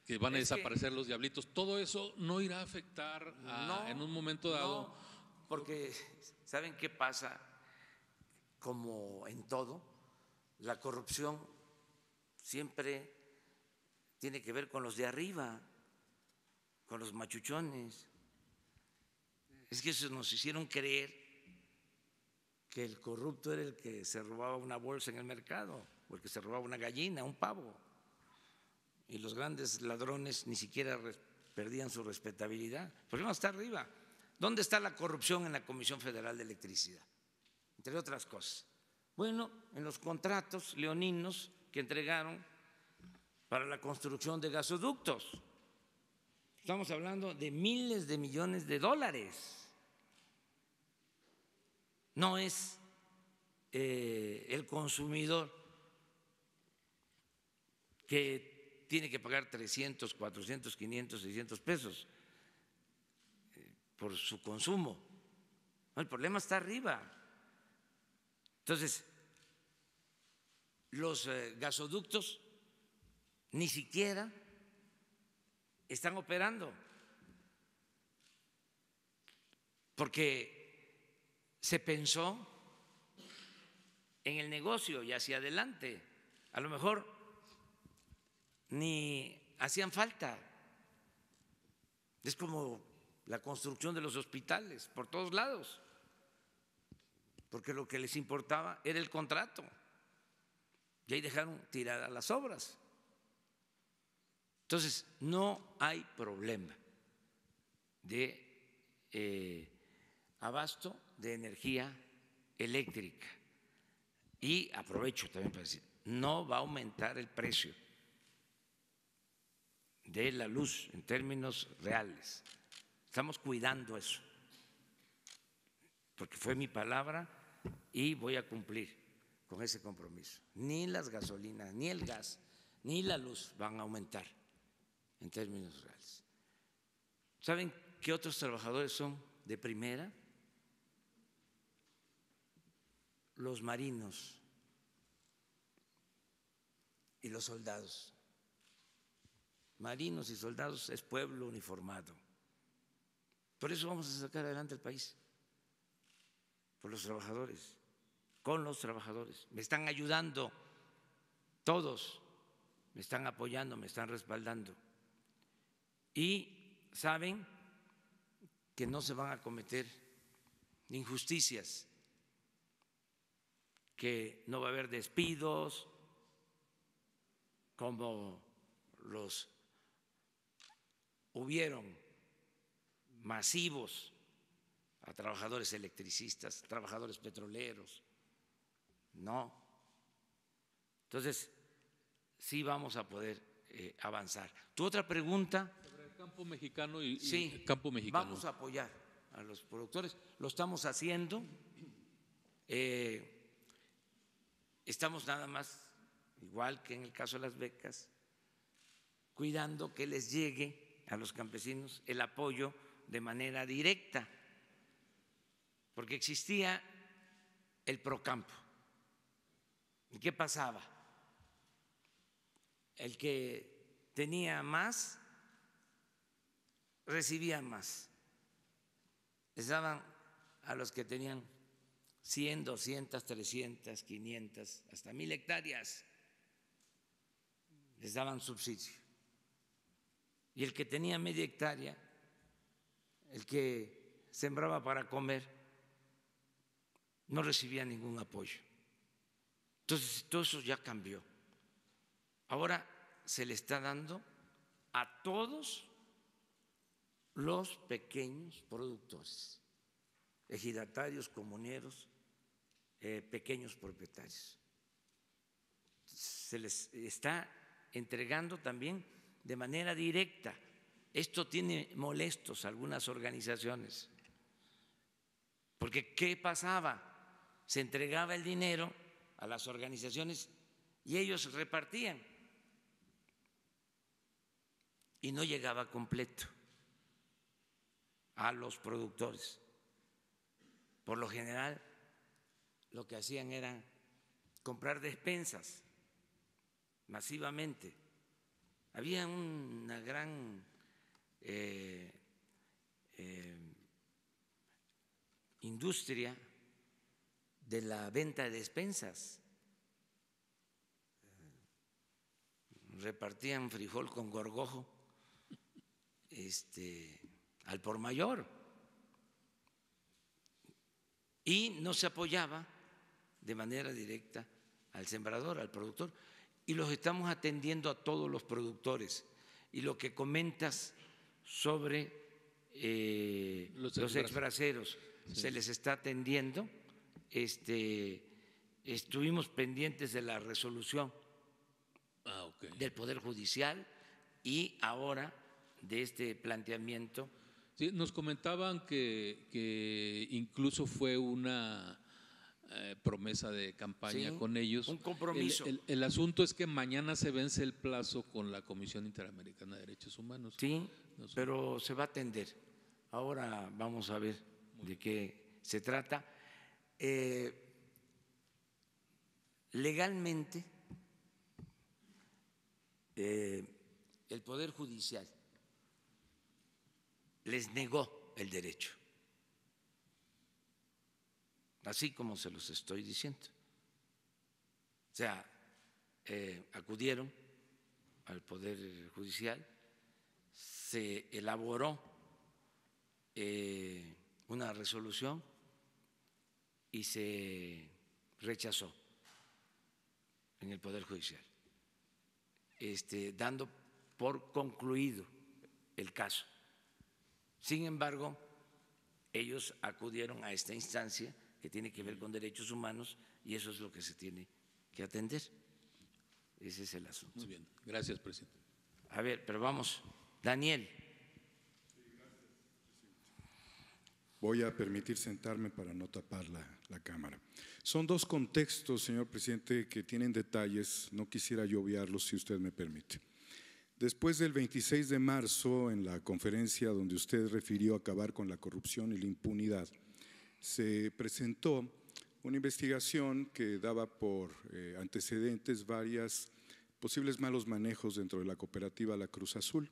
que van a desaparecer los diablitos, ¿todo eso no irá a afectar en un momento dado? No, porque ¿saben qué pasa? Como en todo, la corrupción siempre tiene que ver con los de arriba, con los machuchones. Es que eso nos hicieron creer que el corrupto era el que se robaba una bolsa en el mercado, o el que se robaba una gallina, un pavo. Y los grandes ladrones ni siquiera perdían su respetabilidad. El problema está arriba. ¿Dónde está la corrupción en la Comisión Federal de Electricidad? Entre otras cosas. Bueno, en los contratos leoninos que entregaron para la construcción de gasoductos. Estamos hablando de miles de millones de dólares. No es el consumidor que tiene que pagar 300, 400, 500, 600 pesos por su consumo. No, el problema está arriba. Entonces, los gasoductos ni siquiera están operando porque se pensó en el negocio y hacia adelante. A lo mejor ni hacían falta. Es como la construcción de los hospitales por todos lados, porque lo que les importaba era el contrato y ahí dejaron tiradas las obras. Entonces, no hay problema de abasto de energía eléctrica. Y aprovecho también para decir, no va a aumentar el precio de la luz en términos reales. Estamos cuidando eso, porque fue mi palabra y voy a cumplir con ese compromiso. Ni las gasolinas, ni el gas, ni la luz van a aumentar en términos reales. ¿Saben qué otros trabajadores son de primera? Los marinos y los soldados. Marinos y soldados es pueblo uniformado. Por eso vamos a sacar adelante el país, por los trabajadores, con los trabajadores. Me están ayudando todos, me están apoyando, me están respaldando. Y saben que no se van a cometer injusticias, que no va a haber despidos como los hubieron masivos a trabajadores electricistas, trabajadores petroleros. No. Entonces, sí vamos a poder avanzar. Tu otra pregunta. Sobre el campo mexicano y sí, el campo mexicano. Vamos a apoyar a los productores. Lo estamos haciendo. Estamos nada más, igual que en el caso de las becas, cuidando que les llegue a los campesinos el apoyo de manera directa, porque existía el Procampo. ¿Y qué pasaba? El que tenía más recibía más. Les daban a los que tenían 100, 200, 300, 500, hasta 1000 hectáreas, les daban subsidio. Y el que tenía media hectárea, el que sembraba para comer, no recibía ningún apoyo. Entonces, todo eso ya cambió. Ahora se le está dando a todos los pequeños productores, ejidatarios, comuneros, pequeños propietarios. Se les está entregando también de manera directa. Esto tiene molestos a algunas organizaciones, porque ¿qué pasaba? Se entregaba el dinero a las organizaciones y ellos repartían y no llegaba completo a los productores. Por lo general, lo que hacían era comprar despensas masivamente había una gran industria de la venta de despensas. Repartían frijol con gorgojo al por mayor y no se apoyaba de manera directa al sembrador, al productor, y los estamos atendiendo a todos los productores. Y lo que comentas sobre los exbraceros, sí, se les está atendiendo. Estuvimos pendientes de la resolución del Poder Judicial y ahora de este planteamiento. Sí, nos comentaban que incluso fue una promesa de campaña, sí, con ellos. Un compromiso. El asunto es que mañana se vence el plazo con la Comisión Interamericana de Derechos Humanos. Sí, pero se va a atender. Ahora vamos a ver de qué se trata. Legalmente, el Poder Judicial les negó el derecho, así como se los estoy diciendo. O sea, acudieron al Poder Judicial, se elaboró una resolución y se rechazó en el Poder Judicial, dando por concluido el caso. Sin embargo, ellos acudieron a esta instancia que tiene que ver con derechos humanos y eso es lo que se tiene que atender. Ese es el asunto. Muy bien, gracias, presidente. A ver, pero vamos, Daniel. Voy a permitir sentarme para no tapar la cámara. Son dos contextos, señor presidente, que tienen detalles, no quisiera yo obviarlos si usted me permite. Después del 26 de marzo, en la conferencia donde usted refirió acabar con la corrupción y la impunidad, se presentó una investigación que daba por antecedentes varios posibles malos manejos dentro de la cooperativa La Cruz Azul.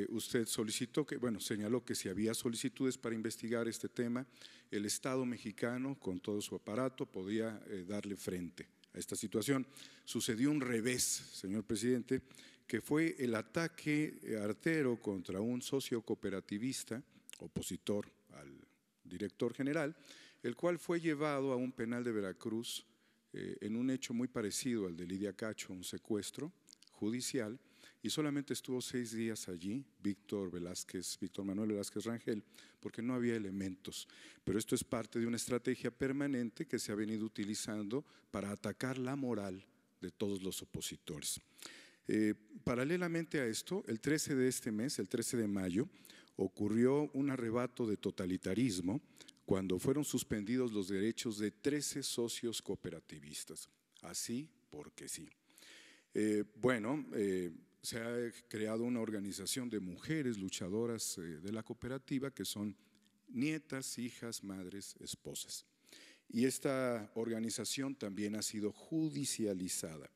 Usted señaló que si había solicitudes para investigar este tema, el Estado mexicano, con todo su aparato, podía darle frente a esta situación. Sucedió un revés, señor presidente, que fue el ataque artero contra un socio cooperativista, opositor al director general, el cual fue llevado a un penal de Veracruz en un hecho muy parecido al de Lidia Cacho, un secuestro judicial, y solamente estuvo 6 días allí Víctor Manuel Velázquez Rangel, porque no había elementos. Pero esto es parte de una estrategia permanente que se ha venido utilizando para atacar la moral de todos los opositores. Paralelamente a esto, el 13 de este mes, el 13 de mayo, ocurrió un arrebato de totalitarismo cuando fueron suspendidos los derechos de 13 socios cooperativistas. Así porque sí. Se ha creado una organización de mujeres luchadoras de la cooperativa que son nietas, hijas, madres, esposas. Y esta organización también ha sido judicializada.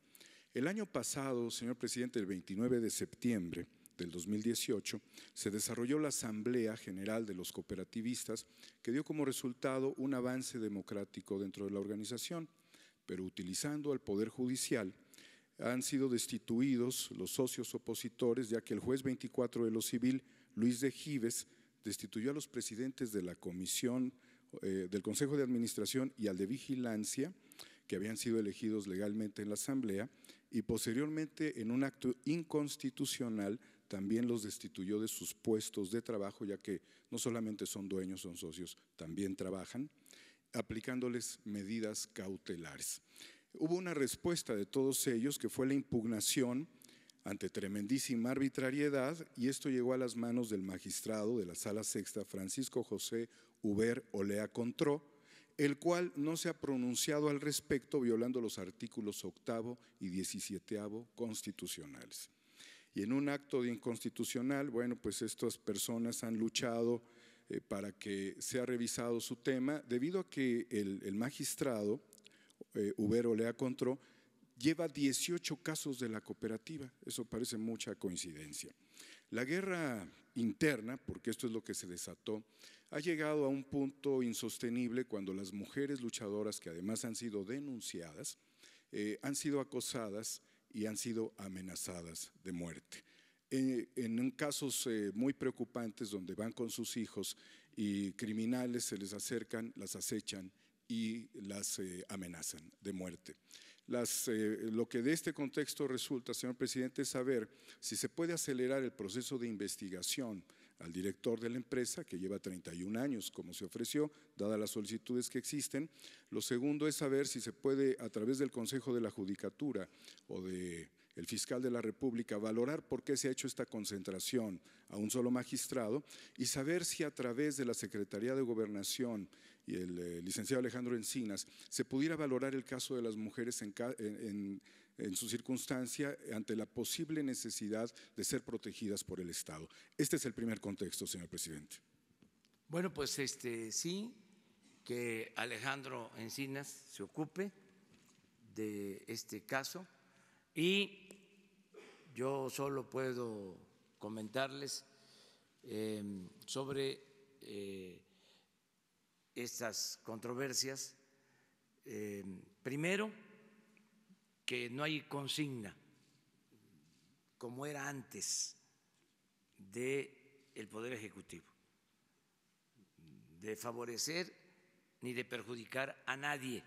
El año pasado, señor presidente, el 29 de septiembre del 2018, se desarrolló la Asamblea General de los Cooperativistas que dio como resultado un avance democrático dentro de la organización, pero utilizando al Poder Judicial, han sido destituidos los socios opositores, ya que el juez 24 de lo civil, Luis de Gives, destituyó a los presidentes de la comisión del Consejo de Administración y al de Vigilancia, que habían sido elegidos legalmente en la Asamblea, y posteriormente, en un acto inconstitucional, también los destituyó de sus puestos de trabajo, ya que no solamente son dueños, son socios, también trabajan, aplicándoles medidas cautelares. Hubo una respuesta de todos ellos que fue la impugnación ante tremendísima arbitrariedad, y esto llegó a las manos del magistrado de la Sala Sexta, Francisco José Huber Olea Contró, el cual no se ha pronunciado al respecto, violando los artículos 8º y 17º constitucionales. Y en un acto de inconstitucional, pues estas personas han luchado para que sea revisado su tema, debido a que el magistrado Huber Olea Contró lleva 18 casos de la cooperativa. Eso parece mucha coincidencia. La guerra interna, porque esto es lo que se desató, ha llegado a un punto insostenible cuando las mujeres luchadoras, que además han sido denunciadas, han sido acosadas y han sido amenazadas de muerte. En casos muy preocupantes donde van con sus hijos y criminales se les acercan, las acechan y las amenazan de muerte. Lo que de este contexto resulta, señor presidente, es saber si se puede acelerar el proceso de investigación al director de la empresa, que lleva 31 años como se ofreció, dadas las solicitudes que existen. Lo segundo es saber si se puede, a través del Consejo de la Judicatura o del fiscal de la República, valorar por qué se ha hecho esta concentración a un solo magistrado y saber si a través de la Secretaría de Gobernación y el licenciado Alejandro Encinas se pudiera valorar el caso de las mujeres en su circunstancia ante la posible necesidad de ser protegidas por el Estado. Este es el primer contexto, señor presidente. Bueno, pues sí, que Alejandro Encinas se ocupe de este caso y yo solo puedo comentarles sobre estas controversias. Primero, que no hay consigna, como era antes del Poder Ejecutivo, de favorecer ni de perjudicar a nadie.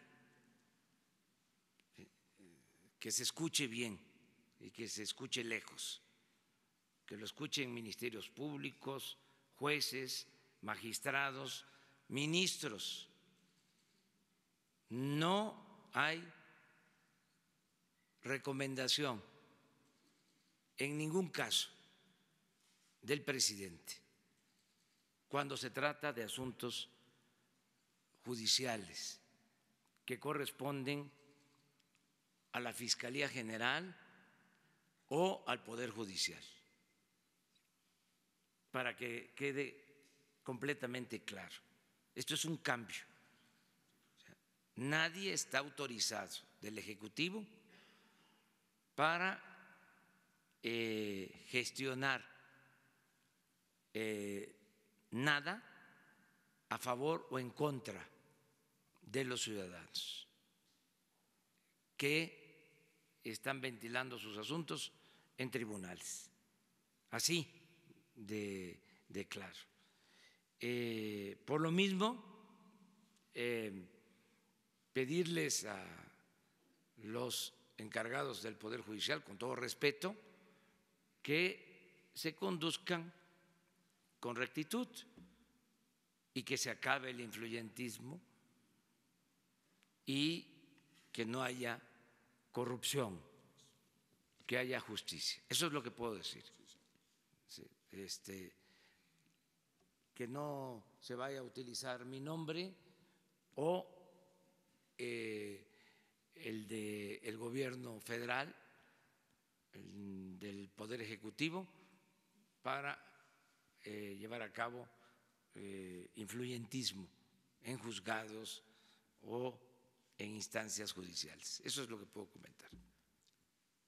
Que se escuche bien y que se escuche lejos, que lo escuchen ministerios públicos, jueces, magistrados, ministros. No hay recomendación en ningún caso del presidente cuando se trata de asuntos judiciales que corresponden a la Fiscalía General o al Poder Judicial, para que quede completamente claro. Esto es un cambio. Nadie está autorizado del Ejecutivo para gestionar nada a favor o en contra de los ciudadanos que están ventilando sus asuntos en tribunales. Así de claro. Por lo mismo, pedirles a los encargados del Poder Judicial, con todo respeto, que se conduzcan con rectitud y que se acabe el influyentismo y que no haya corrupción, que haya justicia. Eso es lo que puedo decir. Sí, que no se vaya a utilizar mi nombre o el del gobierno federal, del Poder Ejecutivo, para llevar a cabo influyentismo en juzgados o en instancias judiciales. Eso es lo que puedo comentar.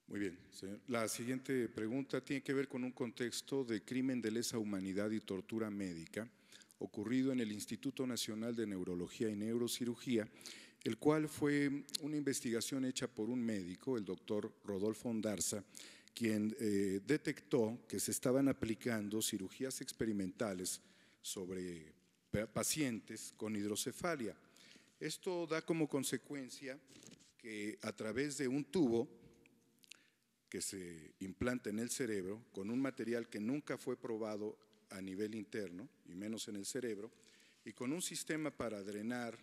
Muy bien, señor. La siguiente pregunta tiene que ver con un contexto de crimen de lesa humanidad y tortura médica ocurrido en el Instituto Nacional de Neurología y Neurocirugía, el cual fue una investigación hecha por un médico, el doctor Rodolfo Ondarza, quien detectó que se estaban aplicando cirugías experimentales sobre pacientes con hidrocefalia. Esto da como consecuencia que a través de un tubo que se implanta en el cerebro, con un material que nunca fue probado a nivel interno, y menos en el cerebro, y con un sistema para drenar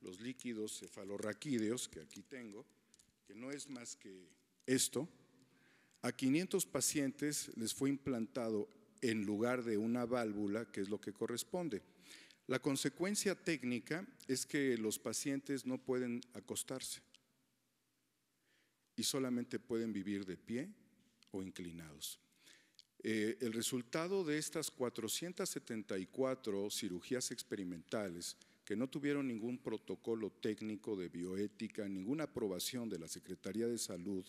los líquidos cefalorraquídeos, que aquí tengo, que no es más que esto, a 500 pacientes les fue implantado en lugar de una válvula, que es lo que corresponde. La consecuencia técnica es que los pacientes no pueden acostarse y solamente pueden vivir de pie o inclinados. El resultado de estas 474 cirugías experimentales que no tuvieron ningún protocolo técnico de bioética, ninguna aprobación de la Secretaría de Salud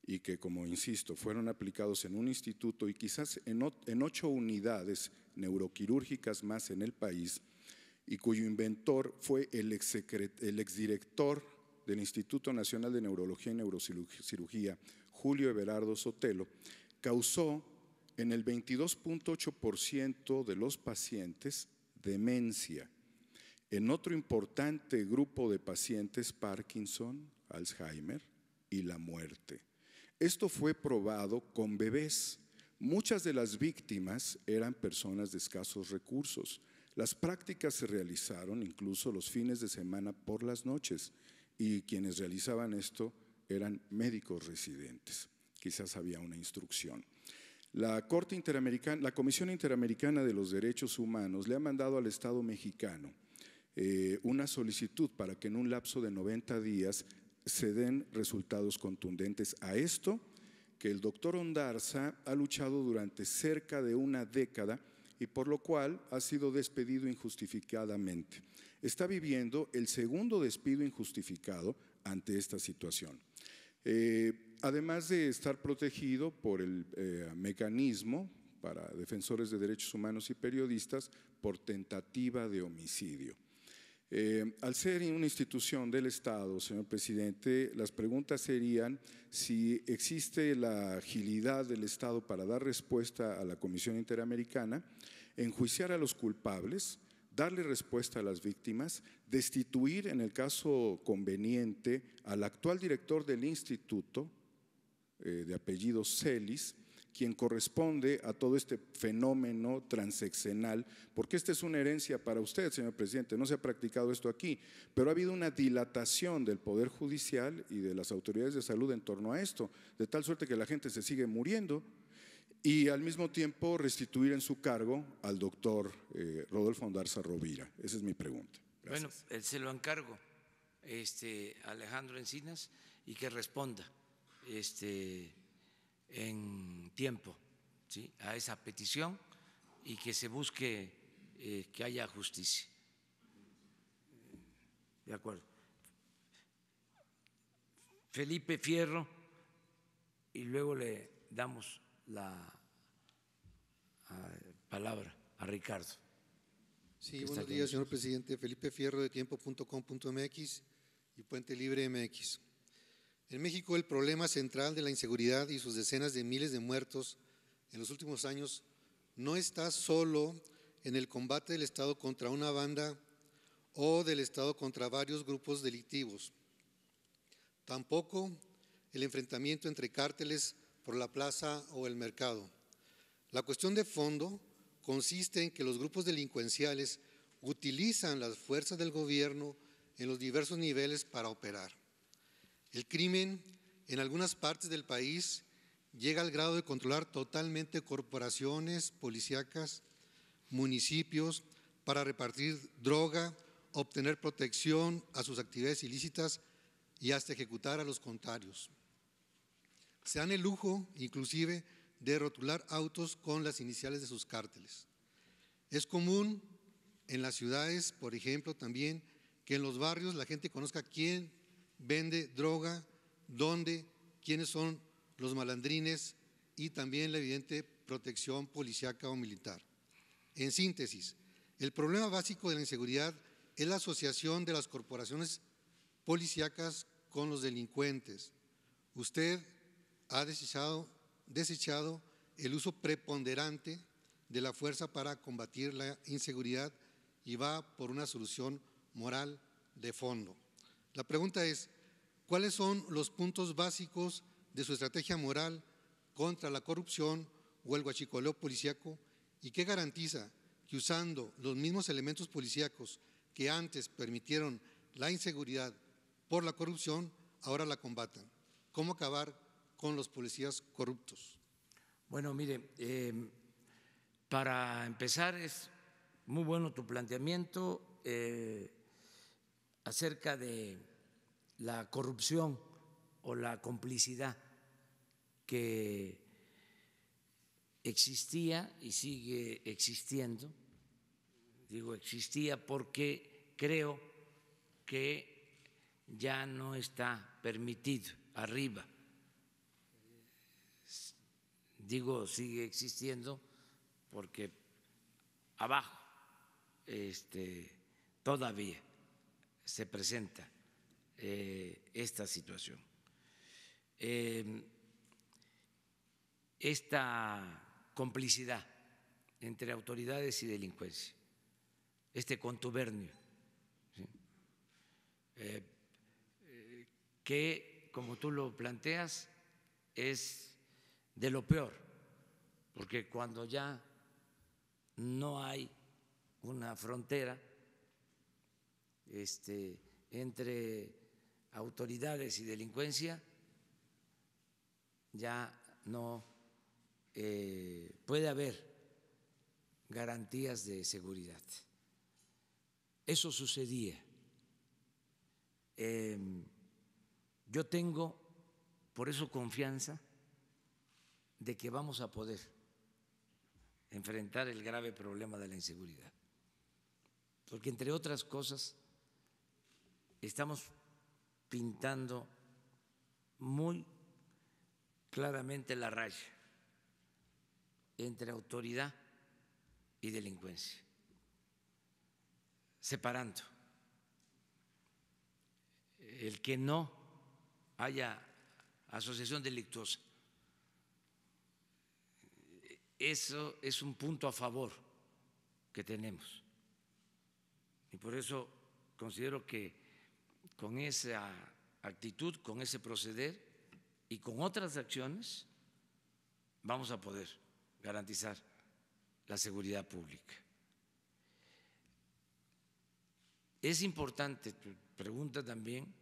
y que, como insisto, fueron aplicados en un instituto y quizás en 8 unidades neuroquirúrgicas más en el país, y cuyo inventor fue el exdirector del Instituto Nacional de Neurología y Neurocirugía, Julio Everardo Sotelo, causó en el 22.8% de los pacientes demencia. En otro importante grupo de pacientes, Parkinson, Alzheimer y la muerte. Esto fue probado con bebés. Muchas de las víctimas eran personas de escasos recursos. Las prácticas se realizaron incluso los fines de semana por las noches y quienes realizaban esto eran médicos residentes. Quizás había una instrucción. La Comisión Interamericana de los Derechos Humanos le ha mandado al Estado mexicano una solicitud para que en un lapso de 90 días se den resultados contundentes a esto que el doctor Ondarza ha luchado durante cerca de una década y por lo cual ha sido despedido injustificadamente. Está viviendo el segundo despido injustificado ante esta situación. Además de estar protegido por el mecanismo para defensores de derechos humanos y periodistas por tentativa de homicidio. Al ser una institución del Estado, señor presidente, las preguntas serían si existe la agilidad del Estado para dar respuesta a la Comisión Interamericana, enjuiciar a los culpables, darle respuesta a las víctimas, destituir en el caso conveniente al actual director del instituto, de apellido Celis, quien corresponde a todo este fenómeno transeccional, porque esta es una herencia para usted, señor presidente, no se ha practicado esto aquí, pero ha habido una dilatación del Poder Judicial y de las autoridades de salud en torno a esto, de tal suerte que la gente se sigue muriendo y al mismo tiempo restituir en su cargo al doctor Rodolfo Ondarza Rovira. Esa es mi pregunta. Gracias. Bueno, se lo encargo Alejandro Encinas y que responda en tiempo, ¿sí?, a esa petición y que se busque que haya justicia. De acuerdo. Felipe Fierro y luego le damos la palabra a Ricardo. Sí, buenos días, señor presidente. Felipe Fierro, de tiempo.com.mx y Puente Libre MX. En México, el problema central de la inseguridad y sus decenas de miles de muertos en los últimos años no está solo en el combate del Estado contra una banda o del Estado contra varios grupos delictivos. Tampoco el enfrentamiento entre cárteles por la plaza o el mercado. La cuestión de fondo consiste en que los grupos delincuenciales utilizan las fuerzas del gobierno en los diversos niveles para operar. El crimen en algunas partes del país llega al grado de controlar totalmente corporaciones policíacas, municipios, para repartir droga, obtener protección a sus actividades ilícitas y hasta ejecutar a los contrarios. Se dan el lujo, inclusive, de rotular autos con las iniciales de sus cárteles. Es común en las ciudades, por ejemplo, también, que en los barrios la gente conozca quién vende droga, dónde, quiénes son los malandrines y también la evidente protección policíaca o militar. En síntesis, el problema básico de la inseguridad es la asociación de las corporaciones policíacas con los delincuentes. Usted ha desechado el uso preponderante de la fuerza para combatir la inseguridad y va por una solución moral de fondo. La pregunta es, ¿cuáles son los puntos básicos de su estrategia moral contra la corrupción o el huachicoleo policíaco y qué garantiza que usando los mismos elementos policíacos que antes permitieron la inseguridad por la corrupción, ahora la combatan? ¿Cómo acabar con los policías corruptos? Bueno, mire, para empezar es muy bueno tu planteamiento acerca de la corrupción o la complicidad que existía y sigue existiendo. Digo existía porque creo que ya no está permitido arriba. Digo, sigue existiendo porque abajo todavía se presenta esta situación. Esta complicidad entre autoridades y delincuencia, este contubernio, ¿sí? Que, como tú lo planteas, es de lo peor, porque cuando ya no hay una frontera entre autoridades y delincuencia, ya no puede haber garantías de seguridad. Eso sucedía. Yo tengo, por eso, confianza de que vamos a poder enfrentar el grave problema de la inseguridad, porque, entre otras cosas, estamos pintando muy claramente la raya entre autoridad y delincuencia, separando. El que no haya asociación delictuosa, eso es un punto a favor que tenemos, y por eso considero que con esa actitud, con ese proceder y con otras acciones vamos a poder garantizar la seguridad pública. Es importante, tu pregunta también,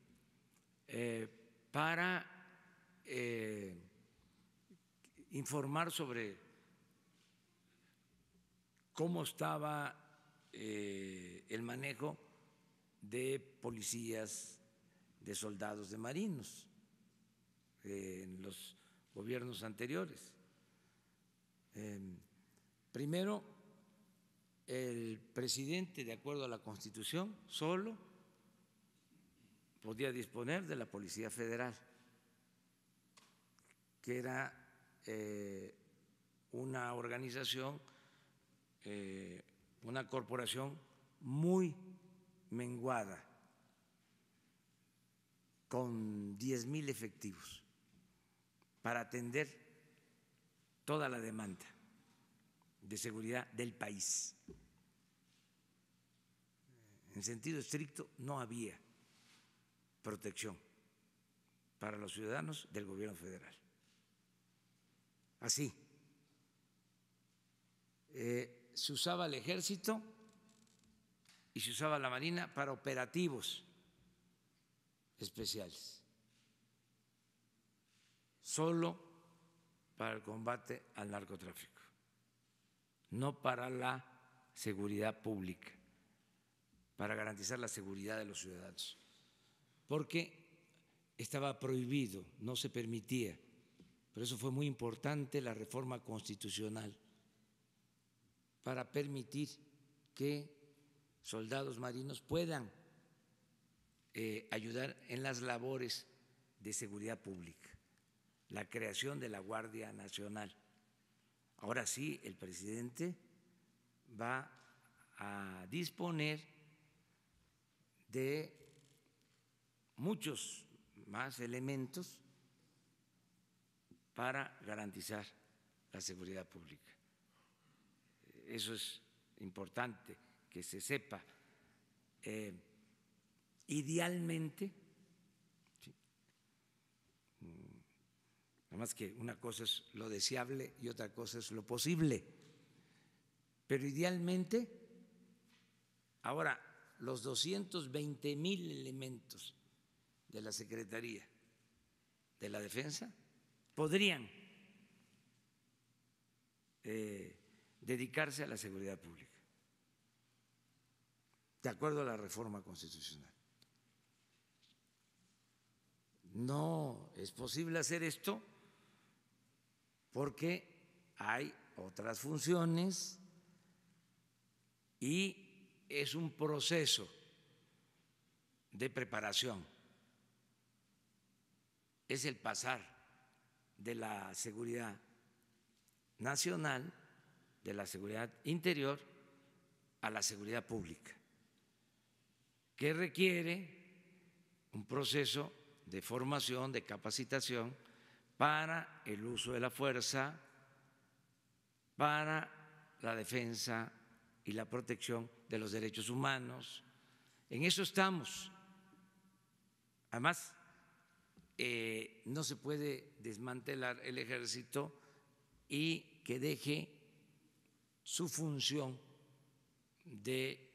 para informar sobre cómo estaba el manejo de policías, de soldados, de marinos en los gobiernos anteriores. Primero, el presidente, de acuerdo a la Constitución, solo podía disponer de la Policía Federal, que era una organización, una corporación muy menguada, con 10,000 efectivos para atender toda la demanda de seguridad del país. En sentido estricto, no había protección para los ciudadanos del gobierno federal. Así, se usaba el ejército y se usaba la marina para operativos especiales, solo para el combate al narcotráfico, no para la seguridad pública, para garantizar la seguridad de los ciudadanos, porque estaba prohibido, no se permitía. Por eso fue muy importante la reforma constitucional, para permitir que soldados marinos puedan ayudar en las labores de seguridad pública, la creación de la Guardia Nacional. Ahora sí, el presidente va a disponer de muchos más elementos para garantizar la seguridad pública. Eso es importante que se sepa. Idealmente, ¿sí? Nada más que una cosa es lo deseable y otra cosa es lo posible, pero idealmente, ahora los 220,000 elementos de la Secretaría de la Defensa podrían dedicarse a la seguridad pública, de acuerdo a la reforma constitucional. No es posible hacer esto porque hay otras funciones y es un proceso de preparación, es el pasar de la seguridad nacional, de la seguridad interior, a la seguridad pública, que requiere un proceso de formación, de capacitación para el uso de la fuerza, para la defensa y la protección de los derechos humanos. En eso estamos. Además, no se puede desmantelar el ejército y que deje su función de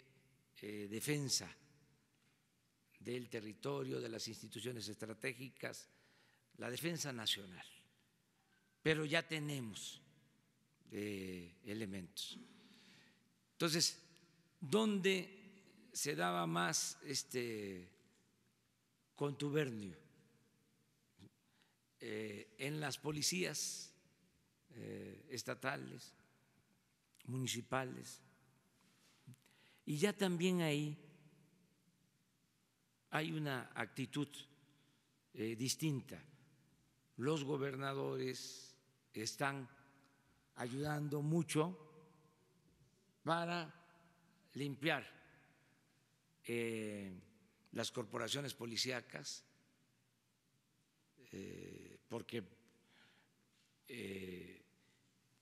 defensa del territorio, de las instituciones estratégicas, la defensa nacional. Pero ya tenemos elementos. Entonces, ¿dónde se daba más contubernio? En las policías estatales, municipales, y ya también ahí hay una actitud distinta. Los gobernadores están ayudando mucho para limpiar las corporaciones policíacas, porque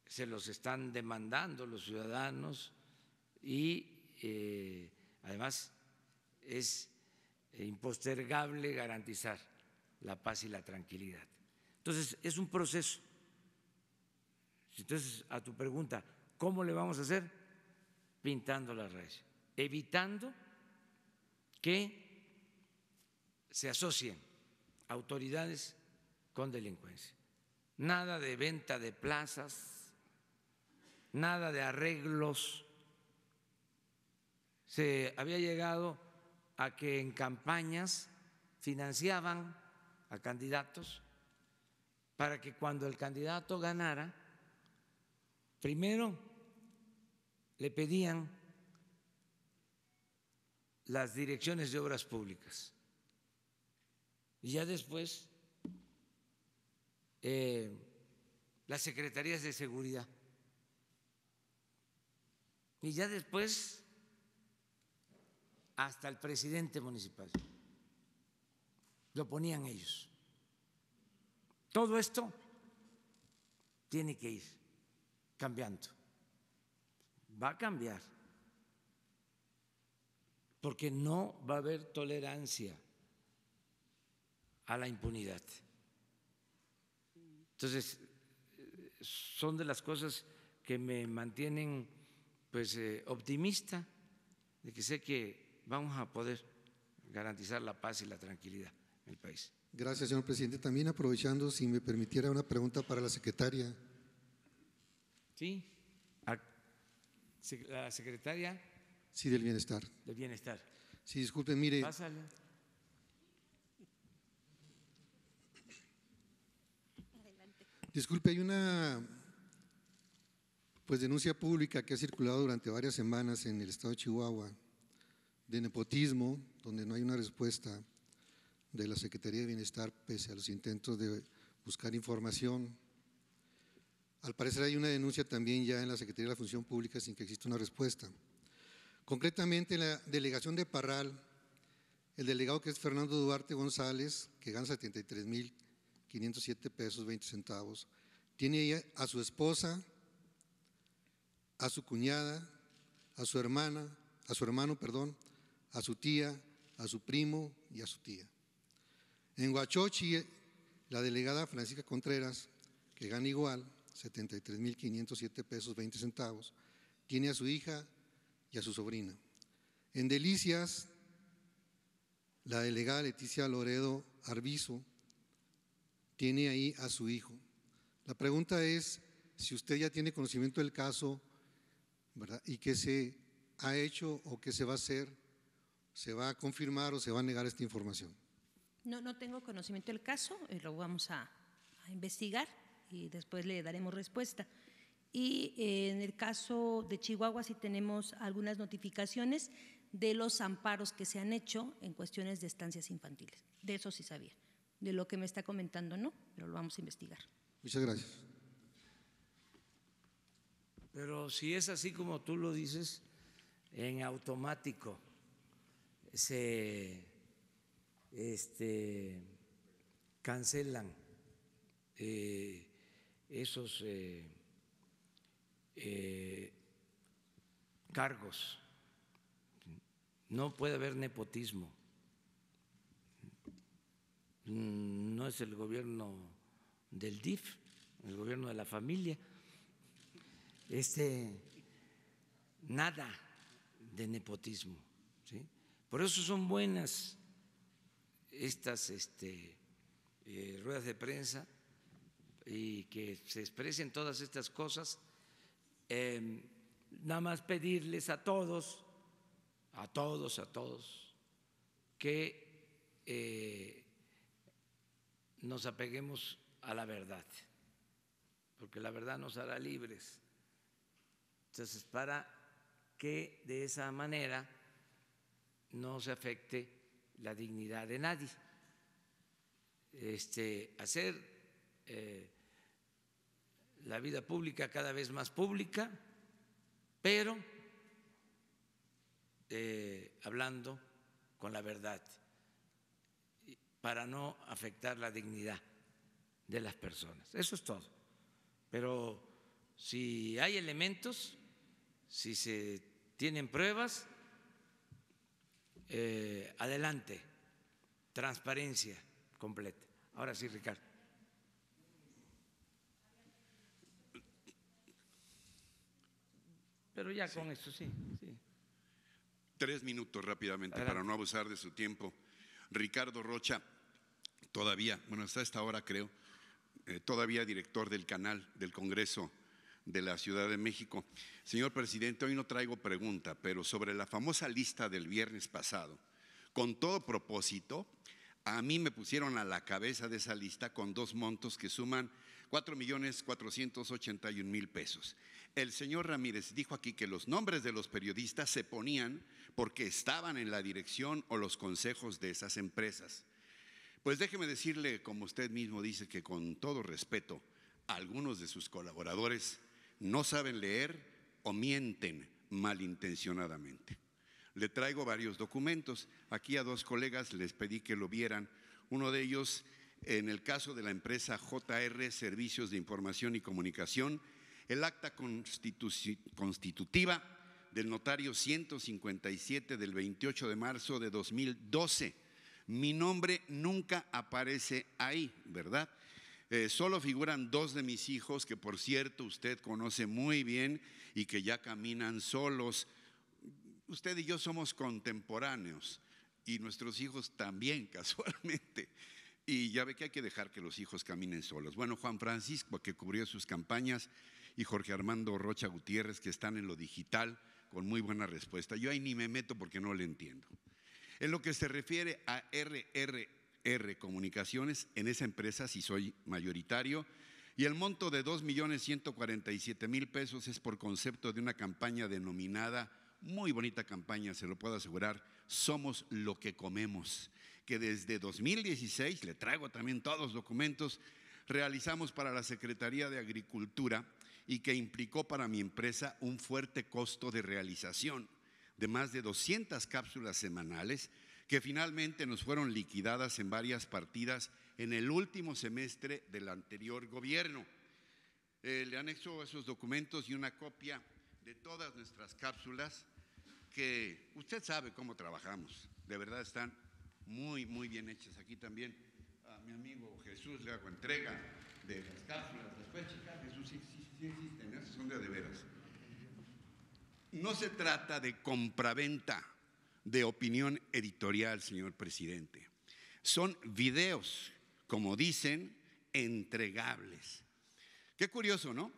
se los están demandando los ciudadanos y además es impostergable garantizar la paz y la tranquilidad. Entonces, es un proceso. Entonces, a tu pregunta, ¿cómo le vamos a hacer? Pintando las rayas, evitando que se asocien autoridades con delincuencia. Nada de venta de plazas, nada de arreglos. Se había llegado a que en campañas financiaban a candidatos para que cuando el candidato ganara, primero le pedían las direcciones de obras públicas y ya después las secretarías de seguridad y ya después hasta el presidente municipal. Lo ponían ellos. Todo esto tiene que ir cambiando. Va a cambiar. Porque no va a haber tolerancia a la impunidad. Entonces, son de las cosas que me mantienen pues optimista, de que sé que vamos a poder garantizar la paz y la tranquilidad en el país. Gracias, señor presidente. También aprovechando, si me permitiera una pregunta para la secretaria. Sí, la secretaria. Sí, del Bienestar. Del Bienestar. Sí, disculpen, mire. Pásale. Disculpe, hay una denuncia pública que ha circulado durante varias semanas en el estado de Chihuahua de nepotismo, donde no hay una respuesta de la Secretaría de Bienestar pese a los intentos de buscar información. Al parecer hay una denuncia también ya en la Secretaría de la Función Pública sin que exista una respuesta. Concretamente en la delegación de Parral, el delegado que es Fernando Duarte González, que gana 73,507 pesos 20 centavos, tiene a su esposa, a su cuñada, a su hermano, a su tía, a su primo y a su tía. En Huachochi, la delegada Francisca Contreras, que gana igual, 73,507 pesos 20 centavos, tiene a su hija y a su sobrina. En Delicias, la delegada Leticia Loredo Arbizo tiene ahí a su hijo. La pregunta es si usted ya tiene conocimiento del caso, ¿verdad? Y qué se ha hecho o qué se va a hacer, se va a confirmar o se va a negar esta información. No tengo conocimiento del caso, lo vamos a investigar y después le daremos respuesta. y en el caso de Chihuahua sí tenemos algunas notificaciones de los amparos que se han hecho en cuestiones de estancias infantiles. De eso sí sabía. De lo que me está comentando no, pero lo vamos a investigar. Muchas gracias. Pero si es así como tú lo dices, en automático se cancelan esos cargos. No puede haber nepotismo. No es el gobierno del DIF, el gobierno de la familia. Nada de nepotismo, ¿sí? Por eso son buenas estas ruedas de prensa y que se expresen todas estas cosas. Nada más pedirles a todos que nos apeguemos a la verdad, porque la verdad nos hará libres. Entonces, para que de esa manera no se afecte la dignidad de nadie. Hacer la vida pública cada vez más pública, pero hablando con la verdad, para no afectar la dignidad de las personas. Eso es todo. Pero si hay elementos, si se tienen pruebas, adelante, transparencia completa. Ahora sí, Ricardo. Pero ya con eso, sí. 3 minutos rápidamente. Adelante. Para no abusar de su tiempo. Ricardo Rocha, todavía, bueno, hasta esta hora creo, todavía director del canal del Congreso de la Ciudad de México. Señor presidente, hoy no traigo pregunta, pero sobre la famosa lista del viernes pasado, con todo propósito, a mí me pusieron a la cabeza de esa lista con 2 montos que suman 4,481,000 pesos. El señor Ramírez dijo aquí que los nombres de los periodistas se ponían porque estaban en la dirección o los consejos de esas empresas. Pues déjeme decirle, como usted mismo dice, que con todo respeto, algunos de sus colaboradores no saben leer o mienten malintencionadamente. Le traigo varios documentos. Aquí a 2 colegas les pedí que lo vieran. Uno de ellos, en el caso de la empresa JR Servicios de Información y Comunicación, el acta constitutiva del notario 157 del 28 de marzo de 2012. Mi nombre nunca aparece ahí, ¿verdad? Solo figuran 2 de mis hijos, que por cierto usted conoce muy bien y que ya caminan solos. Usted y yo somos contemporáneos y nuestros hijos también, casualmente. Y ya ve que hay que dejar que los hijos caminen solos. Bueno, Juan Francisco, que cubrió sus campañas, y Jorge Armando Rocha Gutiérrez, que están en lo digital con muy buena respuesta. Yo ahí ni me meto porque no le entiendo. En lo que se refiere a RRR Comunicaciones, en esa empresa sí soy mayoritario, y el monto de 2,147,000 pesos es por concepto de una campaña denominada, muy bonita campaña, se lo puedo asegurar, Somos lo que comemos, que desde 2016, le traigo también todos los documentos, realizamos para la Secretaría de Agricultura y que implicó para mi empresa un fuerte costo de realización de más de 200 cápsulas semanales que finalmente nos fueron liquidadas en varias partidas en el último semestre del anterior gobierno. Le anexo esos documentos y una copia de todas nuestras cápsulas que usted sabe cómo trabajamos, de verdad están muy, muy bien hechas. Aquí también a mi amigo Jesús le hago entrega de las cápsulas, después checar, Jesús, sí existen, esas son de veras. No se trata de compraventa de opinión editorial, señor presidente. Son videos, como dicen, entregables. Qué curioso, ¿no?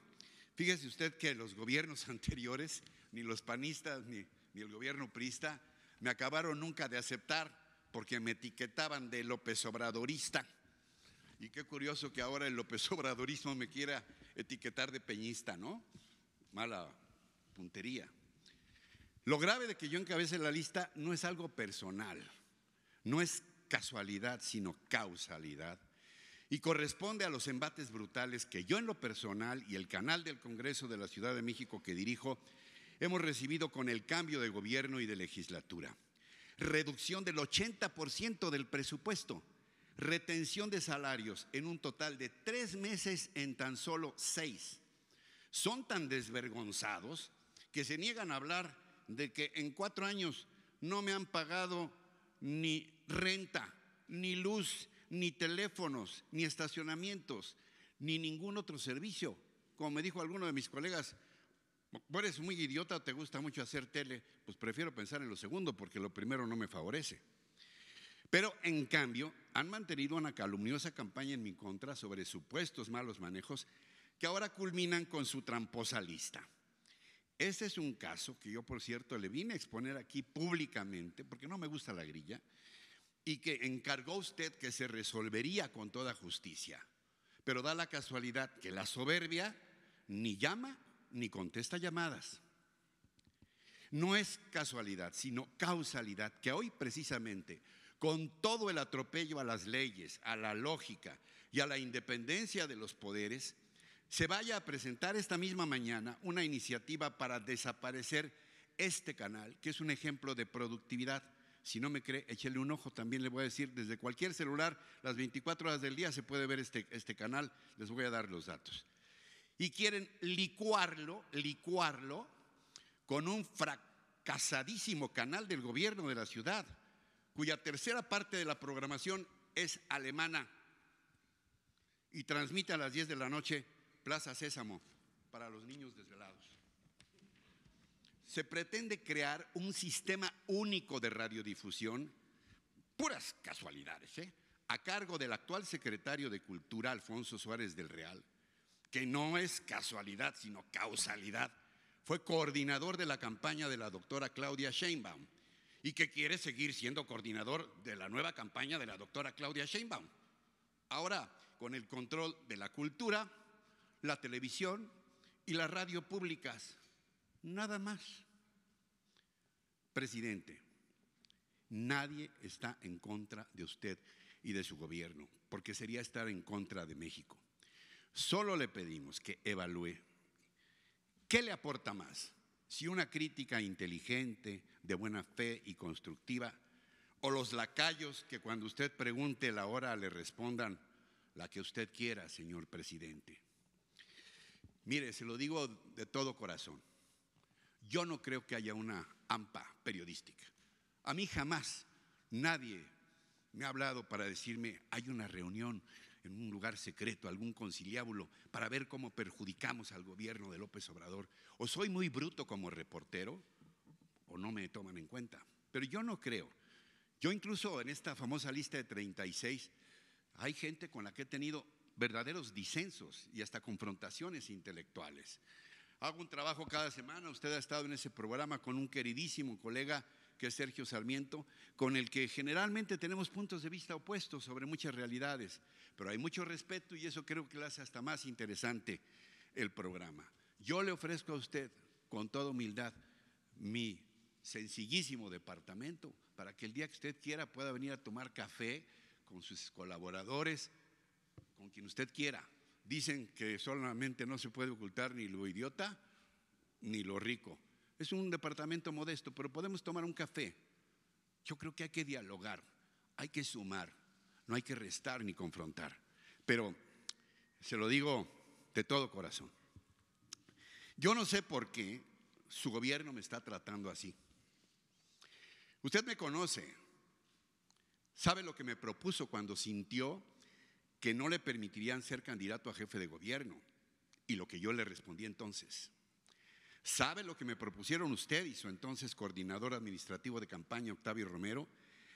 Fíjese usted que los gobiernos anteriores, ni los panistas ni el gobierno priista, me acabaron nunca de aceptar porque me etiquetaban de López Obradorista. Y qué curioso que ahora el López Obradorismo me quiera etiquetar de peñista, ¿no? mala puntería. Lo grave de que yo encabece la lista no es algo personal, no es casualidad, sino causalidad, y corresponde a los embates brutales que yo en lo personal y el canal del Congreso de la Ciudad de México que dirijo hemos recibido con el cambio de gobierno y de legislatura. Reducción del 80% del presupuesto, retención de salarios en un total de 3 meses en tan solo 6. Son tan desvergonzados que se niegan a hablar de que en 4 años no me han pagado ni renta, ni luz, ni teléfonos, ni estacionamientos, ni ningún otro servicio. Como me dijo alguno de mis colegas, ¿eres muy idiota o te gusta mucho hacer tele? Pues prefiero pensar en lo segundo porque lo primero no me favorece. Pero en cambio han mantenido una calumniosa campaña en mi contra sobre supuestos malos manejos que ahora culminan con su tramposa lista. Este es un caso que yo, por cierto, le vine a exponer aquí públicamente porque no me gusta la grilla y que encargó usted que se resolvería con toda justicia. Pero da la casualidad que la soberbia ni llama ni contesta llamadas. No es casualidad, sino causalidad que hoy precisamente, con todo el atropello a las leyes, a la lógica y a la independencia de los poderes, se vaya a presentar esta misma mañana una iniciativa para desaparecer este canal, que es un ejemplo de productividad. Si no me cree, échele un ojo, también le voy a decir, desde cualquier celular, las 24 horas del día se puede ver este canal, les voy a dar los datos. Y quieren licuarlo con un fracasadísimo canal del gobierno de la ciudad, cuya tercera parte de la programación es alemana y transmite a las 10 de la noche Plaza Sésamo para los niños desvelados. Se pretende crear un sistema único de radiodifusión, puras casualidades, a cargo del actual secretario de Cultura, Alfonso Suárez del Real, que no es casualidad, sino causalidad. Fue coordinador de la campaña de la doctora Claudia Sheinbaum y que quiere seguir siendo coordinador de la nueva campaña de la doctora Claudia Sheinbaum. Ahora, con el control de la cultura, la televisión y las radio públicas, nada más. Presidente, nadie está en contra de usted y de su gobierno, porque sería estar en contra de México. Solo le pedimos que evalúe qué le aporta más, si una crítica inteligente, de buena fe y constructiva, o los lacayos que cuando usted pregunte la hora le respondan la que usted quiera, señor presidente. Mire, se lo digo de todo corazón, yo no creo que haya una AMPA periodística. A mí jamás nadie me ha hablado para decirme hay una reunión en un lugar secreto, algún conciliábulo, para ver cómo perjudicamos al gobierno de López Obrador. O soy muy bruto como reportero, o no me toman en cuenta. Pero yo no creo. Yo incluso en esta famosa lista de 36, hay gente con la que he tenido verdaderos disensos y hasta confrontaciones intelectuales. Hago un trabajo cada semana, usted ha estado en ese programa con un queridísimo colega que es Sergio Sarmiento, con el que generalmente tenemos puntos de vista opuestos sobre muchas realidades, pero hay mucho respeto y eso creo que le hace hasta más interesante el programa. Yo le ofrezco a usted, con toda humildad, mi sencillísimo departamento para que el día que usted quiera pueda venir a tomar café con sus colaboradores, con quien usted quiera. Dicen que solamente no se puede ocultar ni lo idiota ni lo rico. Es un departamento modesto, pero podemos tomar un café. Yo creo que hay que dialogar, hay que sumar, no hay que restar ni confrontar. Pero se lo digo de todo corazón. Yo no sé por qué su gobierno me está tratando así. Usted me conoce, sabe lo que me propuso cuando sintió que no le permitirían ser candidato a jefe de gobierno y lo que yo le respondí entonces. ¿Sabe lo que me propusieron usted y su entonces coordinador administrativo de campaña, Octavio Romero,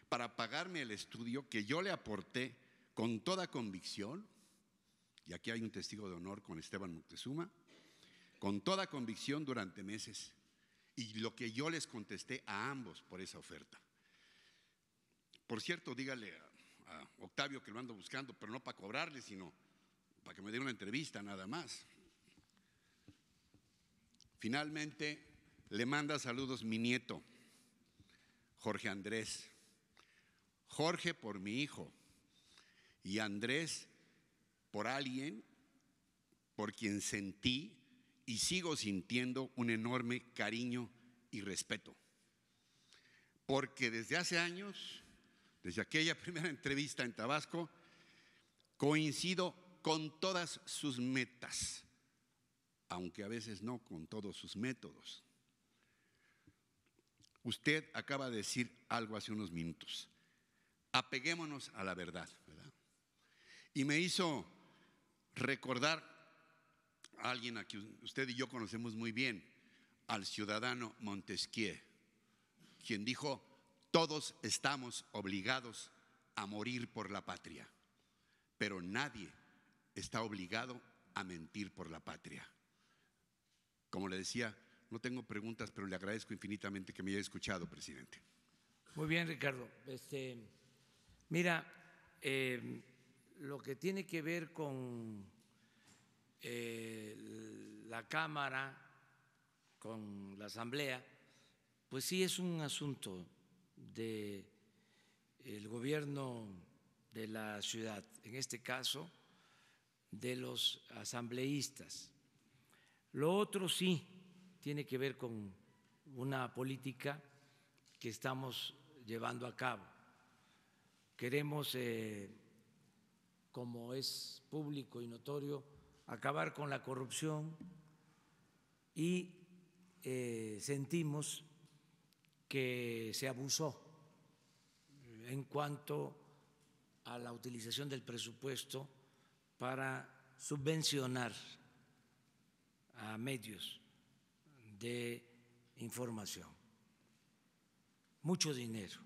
para pagarme el estudio que yo le aporté con toda convicción? Y aquí hay un testigo de honor con Esteban Moctezuma, con toda convicción durante meses, y lo que yo les contesté a ambos por esa oferta. Por cierto, dígale a Octavio que lo ando buscando, pero no para cobrarle, sino para que me dé una entrevista nada más. Finalmente, le manda saludos mi nieto, Jorge Andrés. Jorge por mi hijo y Andrés por alguien por quien sentí y sigo sintiendo un enorme cariño y respeto. Porque desde hace años, desde aquella primera entrevista en Tabasco, coincido con todas sus metas, aunque a veces no con todos sus métodos. Usted acaba de decir algo hace unos minutos. Apeguémonos a la verdad, ¿verdad? Y me hizo recordar a alguien a quien usted y yo conocemos muy bien, al ciudadano Montesquieu, quien dijo: todos estamos obligados a morir por la patria, pero nadie está obligado a mentir por la patria. Como le decía, no tengo preguntas, pero le agradezco infinitamente que me haya escuchado, presidente. Muy bien, Ricardo. Mira, lo que tiene que ver con la Cámara, con la Asamblea, pues sí es un asunto del gobierno de la ciudad, en este caso de los asambleístas. Lo otro sí tiene que ver con una política que estamos llevando a cabo. Queremos, como es público y notorio, acabar con la corrupción y sentimos que se abusó en cuanto a la utilización del presupuesto para subvencionar a medios de información. Mucho dinero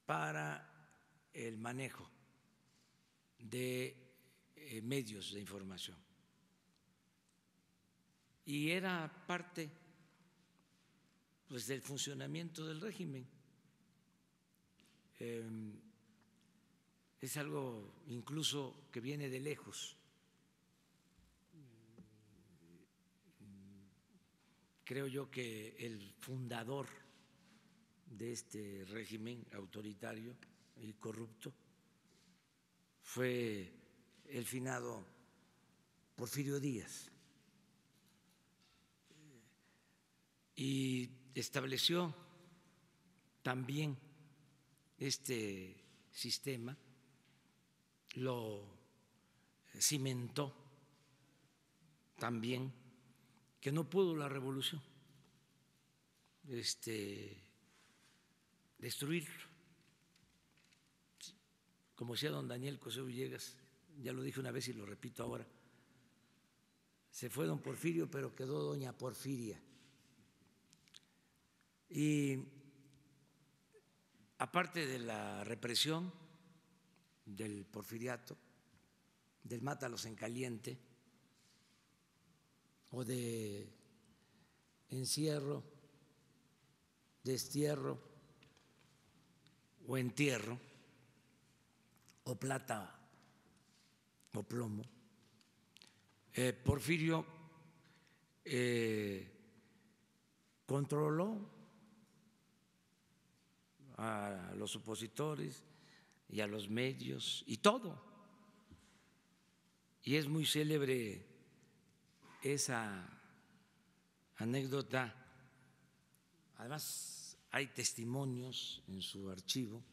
para el manejo de medios de información. Y era parte, pues, del funcionamiento del régimen. Es algo incluso que viene de lejos. Creo yo que el fundador de este régimen autoritario y corrupto fue el finado Porfirio Díaz, y estableció también este sistema, lo cimentó también, que no pudo la revolución destruirlo. Como decía don Daniel Cosío Villegas, ya lo dije una vez y lo repito ahora, se fue don Porfirio, pero quedó doña Porfiria. Y aparte de la represión del porfiriato, del mátalos en caliente o de encierro, destierro o entierro, o plata o plomo, Porfirio controló a los opositores y a los medios y todo. Y es muy célebre esa anécdota. Además, hay testimonios en su archivo,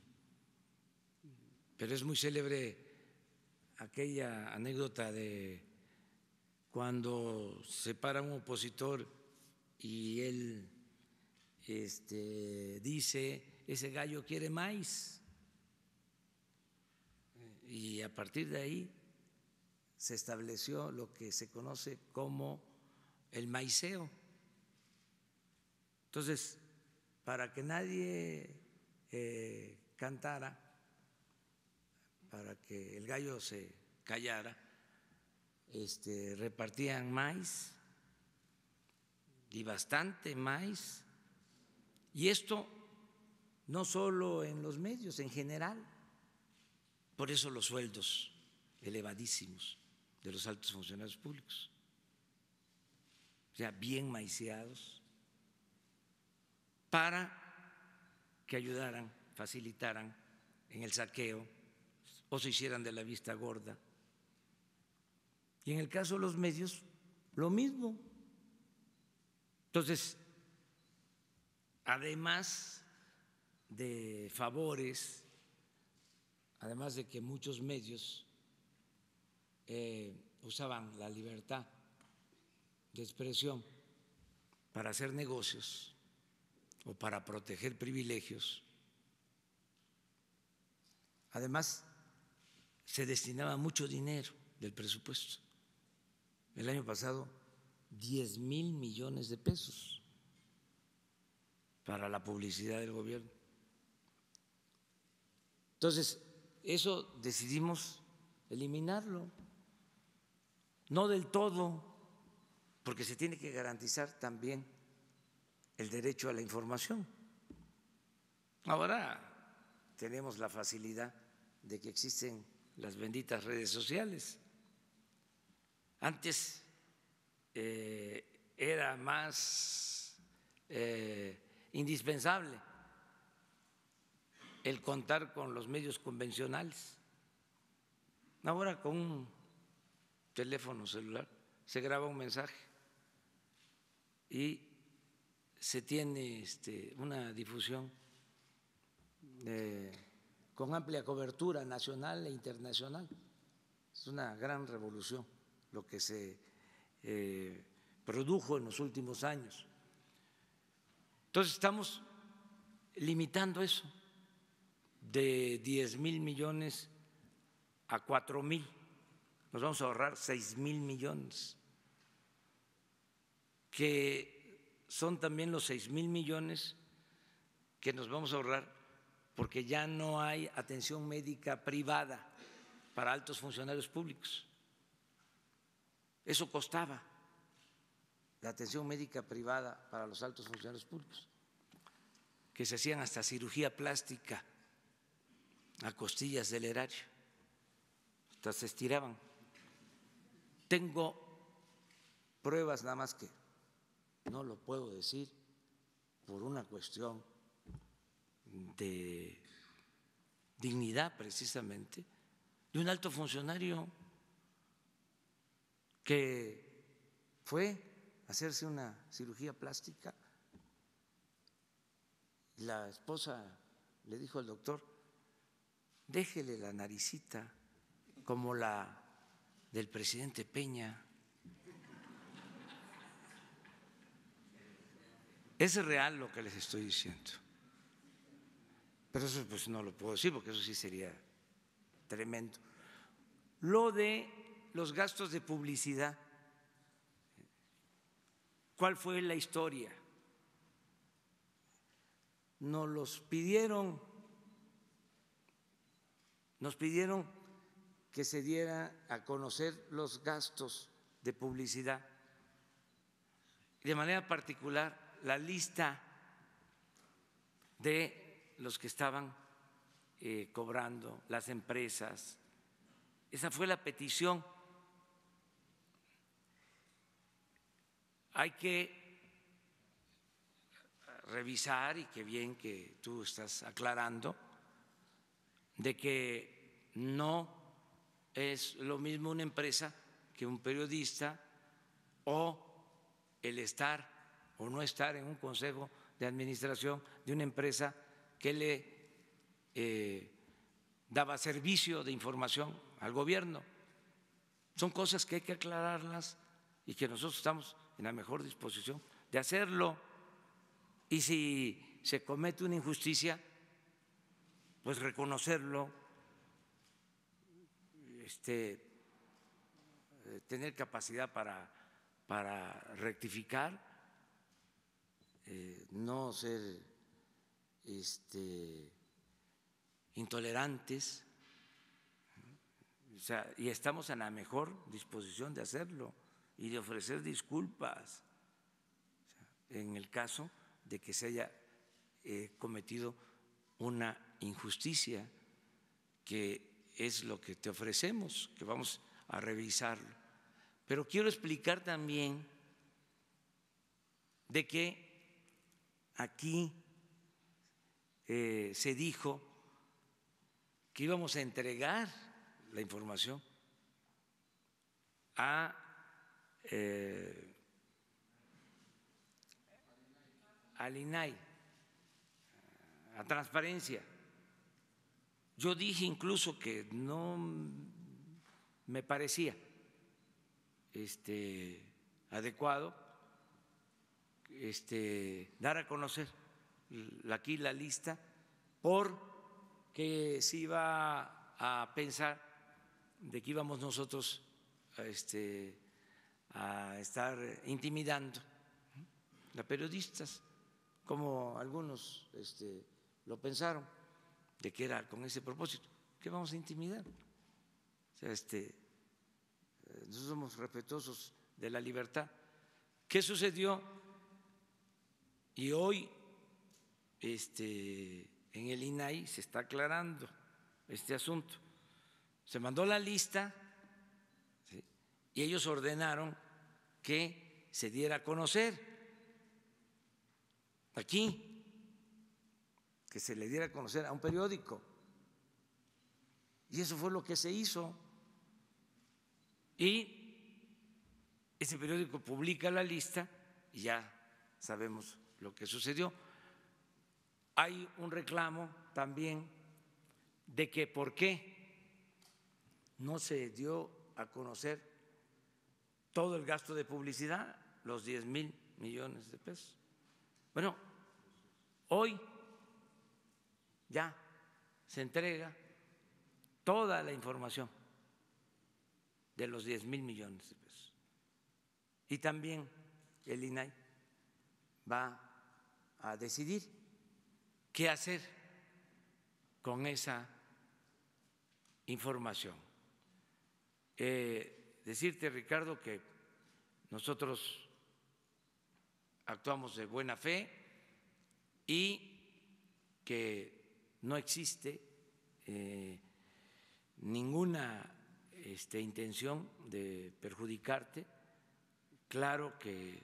pero es muy célebre aquella anécdota de cuando se para un opositor y él dice: ese gallo quiere maíz. Y a partir de ahí se estableció lo que se conoce como el maiceo. Entonces, para que nadie cantara, para que el gallo se callara, repartían maíz, y bastante maíz. Y esto no solo en los medios, en general. Por eso los sueldos elevadísimos de los altos funcionarios públicos. sea, bien maiceados, para que ayudaran, facilitaran en el saqueo o se hicieran de la vista gorda. Y en el caso de los medios, lo mismo. Entonces, además de favores, además de que muchos medios usaban la libertad de expresión para hacer negocios o para proteger privilegios, además se destinaba mucho dinero del presupuesto. El año pasado, 10,000 millones de pesos para la publicidad del gobierno. Entonces, eso decidimos eliminarlo, no del todo, porque se tiene que garantizar también el derecho a la información. Ahora tenemos la facilidad de que existen las benditas redes sociales. Antes era más indispensable el contar con los medios convencionales. Ahora con un teléfono celular se graba un mensaje y se tiene una difusión con amplia cobertura nacional e internacional. Es una gran revolución lo que se produjo en los últimos años. Entonces estamos limitando eso de 10,000 millones a 4,000. Nos vamos a ahorrar 6,000 millones, que son también los 6,000 millones que nos vamos a ahorrar porque ya no hay atención médica privada para altos funcionarios públicos. Eso costaba, la atención médica privada para los altos funcionarios públicos, que se hacían hasta cirugía plástica a costillas del erario, hasta se estiraban. Tengo pruebas, nada más que no lo puedo decir por una cuestión de dignidad precisamente, de un alto funcionario que fue a hacerse una cirugía plástica. La esposa le dijo al doctor: déjele la naricita como la del presidente Peña. Es real lo que les estoy diciendo, pero eso pues no lo puedo decir porque eso sí sería tremendo. Lo de los gastos de publicidad, ¿cuál fue la historia? Nos pidieron que se diera a conocer los gastos de publicidad, de manera particular la lista de los que estaban cobrando, las empresas. Esa fue la petición. Hay que revisar, y qué bien que tú estás aclarando, de que no es lo mismo una empresa que un periodista, o el estar o no estar en un consejo de administración de una empresa que le daba servicio de información al gobierno. Son cosas que hay que aclararlas y que nosotros estamos en la mejor disposición de hacerlo. Y si se comete una injusticia, pues reconocerlo, tener capacidad para rectificar, no ser intolerantes, o sea, y estamos en la mejor disposición de hacerlo y de ofrecer disculpas en el caso de que se haya cometido una injusticia, que es lo que te ofrecemos, que vamos a revisarlo. Pero quiero explicar también de que aquí se dijo que íbamos a entregar la información al INAI, a Transparencia. Yo dije incluso que no me parecía adecuado dar a conocer aquí la lista, porque se iba a pensar de que íbamos nosotros a estar intimidando a periodistas, como algunos lo pensaron, de que era con ese propósito. ¿Qué vamos a intimidar? O sea, nosotros somos respetuosos de la libertad. ¿Qué sucedió? Y hoy en el INAI se está aclarando este asunto. Se mandó la lista, ¿sí?, y ellos ordenaron que se diera a conocer aquí, que se le diera a conocer a un periódico. Y eso fue lo que se hizo. Y ese periódico publica la lista y ya sabemos lo que sucedió. Hay un reclamo también de que por qué no se dio a conocer todo el gasto de publicidad, los 10,000 millones de pesos. Bueno, hoy ya se entrega toda la información de los 10,000 millones de pesos. Y también el INAI va a decidir qué hacer con esa información. Decirte, Ricardo, que nosotros actuamos de buena fe y que no existe ninguna intención de perjudicarte. Claro que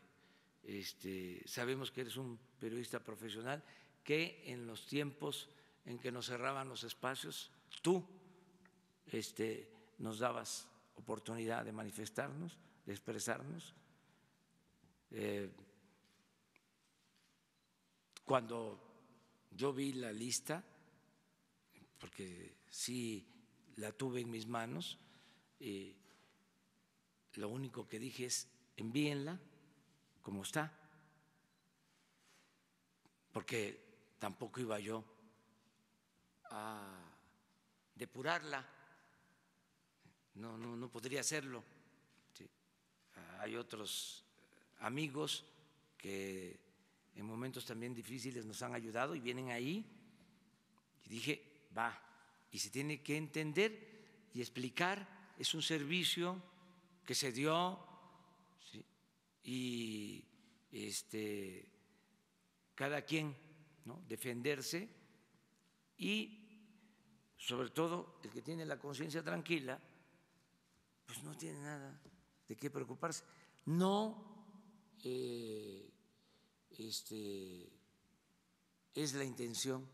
sabemos que eres un periodista profesional, que en los tiempos en que nos cerraban los espacios, tú nos dabas oportunidad de manifestarnos, de expresarnos. Cuando yo vi la lista, porque sí la tuve en mis manos, lo único que dije es: envíenla como está, porque tampoco iba yo a depurarla, no podría hacerlo. Sí. Hay otros amigos que en momentos también difíciles nos han ayudado y vienen ahí, y dije: va, y se tiene que entender y explicar, es un servicio que se dio, ¿sí?, y cada quien, ¿no?, defenderse, y sobre todo el que tiene la conciencia tranquila, pues no tiene nada de qué preocuparse. No es la intención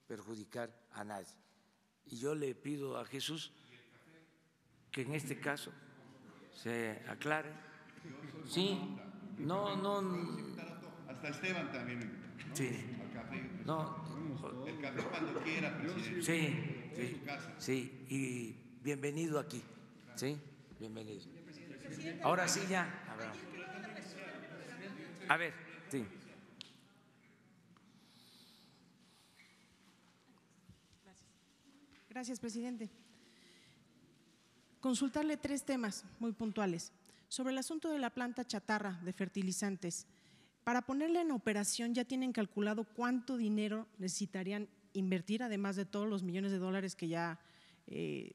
perjudicar a nadie. Y yo le pido a Jesús que en este caso se aclare. Sí, no. Hasta Esteban también. Sí. No. El café cuando quiera, presidente. Sí, es su casa. Sí, y bienvenido aquí. Sí, bienvenido. Ahora sí ya. A ver, sí. Gracias, presidente. Consultarle 3 temas muy puntuales. Sobre el asunto de la planta chatarra de fertilizantes, para ponerla en operación, ¿ya tienen calculado cuánto dinero necesitarían invertir, además de todos los millones de dólares que ya le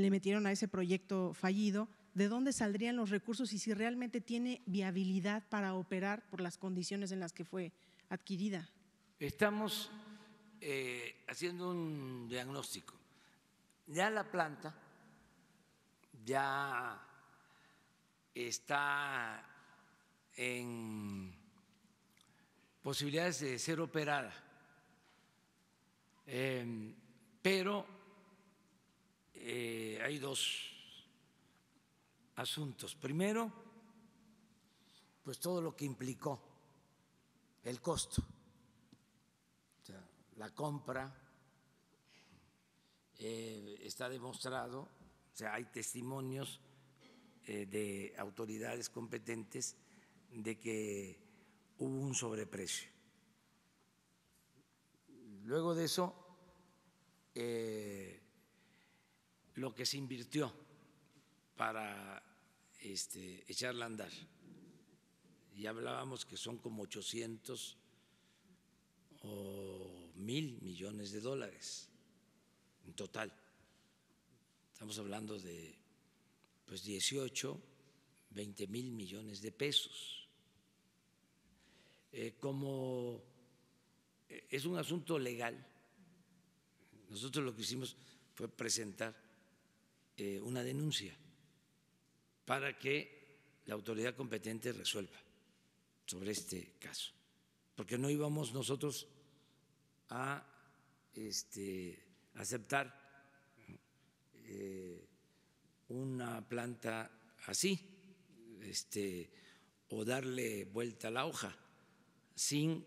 metieron a ese proyecto fallido? ¿De dónde saldrían los recursos y si realmente tiene viabilidad para operar por las condiciones en las que fue adquirida? Estamos haciendo un diagnóstico. Ya la planta ya está en posibilidades de ser operada, pero hay dos asuntos. Primero, pues todo lo que implicó el costo, o sea, la compra, está demostrado, o sea, hay testimonios de autoridades competentes de que hubo un sobreprecio. Luego de eso, lo que se invirtió para echarla a andar, y hablábamos que son como 800 o 1,000 millones de dólares en total. Estamos hablando de pues 18, 20 mil millones de pesos. Como es un asunto legal, nosotros lo que hicimos fue presentar una denuncia para que la autoridad competente resuelva sobre este caso, porque no íbamos nosotros a aceptar una planta así, o darle vuelta a la hoja sin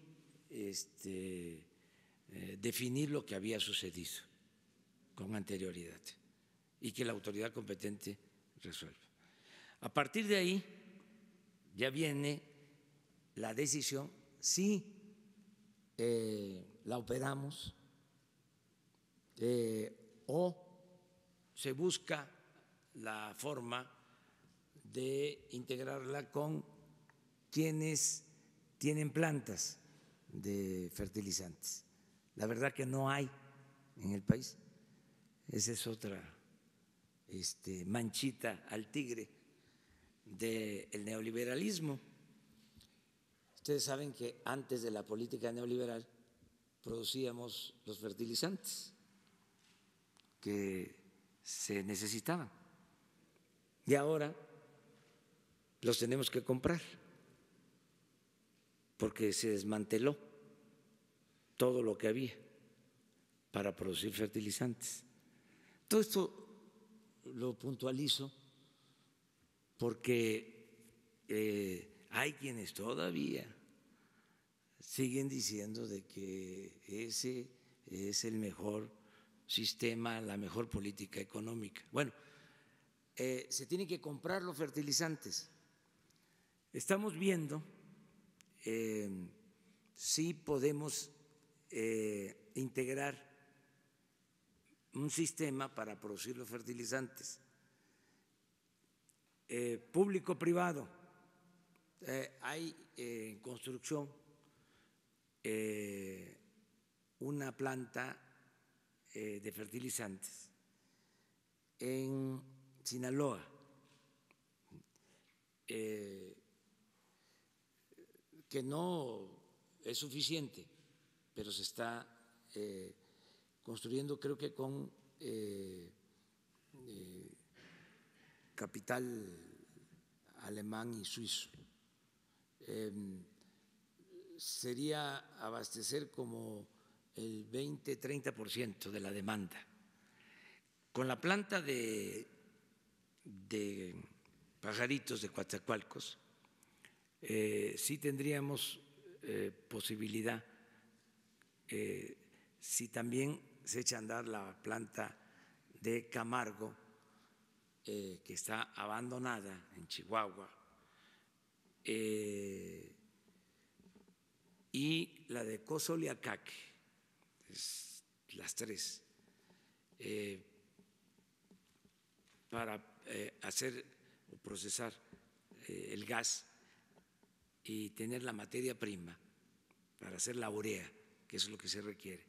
definir lo que había sucedido con anterioridad y que la autoridad competente resuelva. A partir de ahí ya viene la decisión si la operamos o se busca la forma de integrarla con quienes tienen plantas de fertilizantes. La verdad que no hay en el país. Esa es otra manchita al tigre del neoliberalismo. Ustedes saben que antes de la política neoliberal producíamos los fertilizantes que se necesitaban y ahora los tenemos que comprar porque se desmanteló todo lo que había para producir fertilizantes. Todo esto lo puntualizo porque hay quienes todavía siguen diciendo de que ese es el mejor sistema, la mejor política económica. Bueno, se tienen que comprar los fertilizantes. Estamos viendo si podemos integrar un sistema para producir los fertilizantes público-privado. Hay en construcción una planta de fertilizantes en Sinaloa, que no es suficiente, pero se está construyendo, creo que con capital alemán y suizo. Sería abastecer como el 20-30% de la demanda. Con la planta de Pajaritos de Coatzacoalcos, sí tendríamos posibilidad, si también se echa a andar la planta de Camargo, que está abandonada en Chihuahua, y la de Cozoleacaque, las tres, para hacer o procesar el gas y tener la materia prima para hacer la urea, que es lo que se requiere.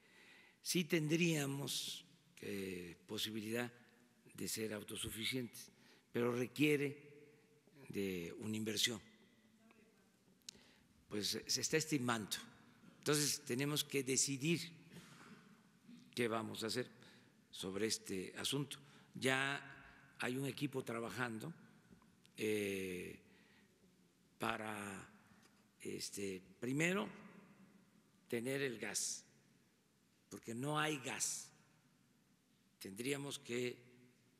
Sí tendríamos posibilidad de ser autosuficientes, pero requiere de una inversión. Pues se está estimando. Entonces tenemos que decidir qué vamos a hacer sobre este asunto. Ya hay un equipo trabajando para primero tener el gas, porque no hay gas. Tendríamos que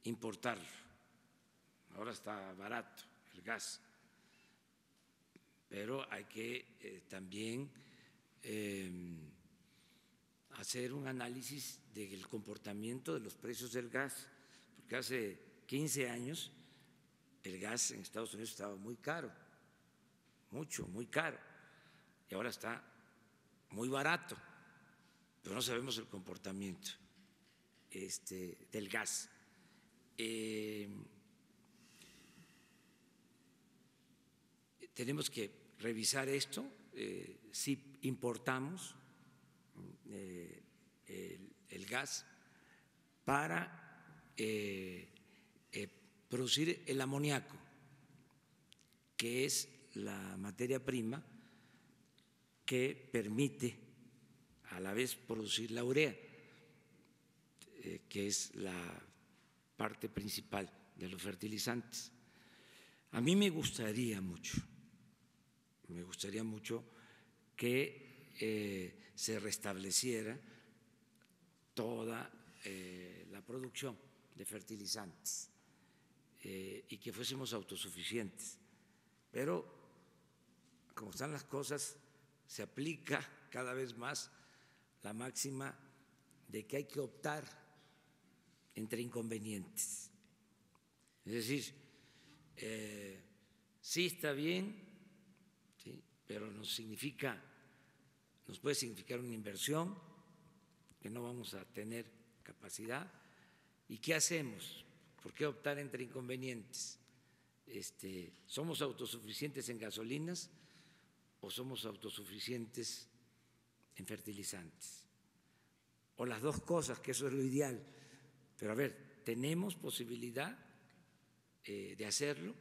importarlo. Ahora está barato el gas, pero hay que también hacer un análisis del comportamiento de los precios del gas, porque hace 15 años el gas en Estados Unidos estaba muy caro, muy caro, y ahora está muy barato, pero no sabemos el comportamiento del gas. Tenemos que revisar esto, si importamos el gas para producir el amoníaco, que es la materia prima que permite a la vez producir la urea, que es la parte principal de los fertilizantes. A mí me gustaría mucho que se restableciera toda la producción de fertilizantes y que fuésemos autosuficientes. Pero como están las cosas, se aplica cada vez más la máxima de que hay que optar entre inconvenientes. Es decir, sí está bien, ¿sí?, pero nos puede significar una inversión que no vamos a tener capacidad. ¿Y qué hacemos? ¿Por qué optar entre inconvenientes? ¿Somos autosuficientes en gasolinas o somos autosuficientes en fertilizantes? O las dos cosas, que eso es lo ideal. Pero a ver, ¿tenemos posibilidad de hacerlo?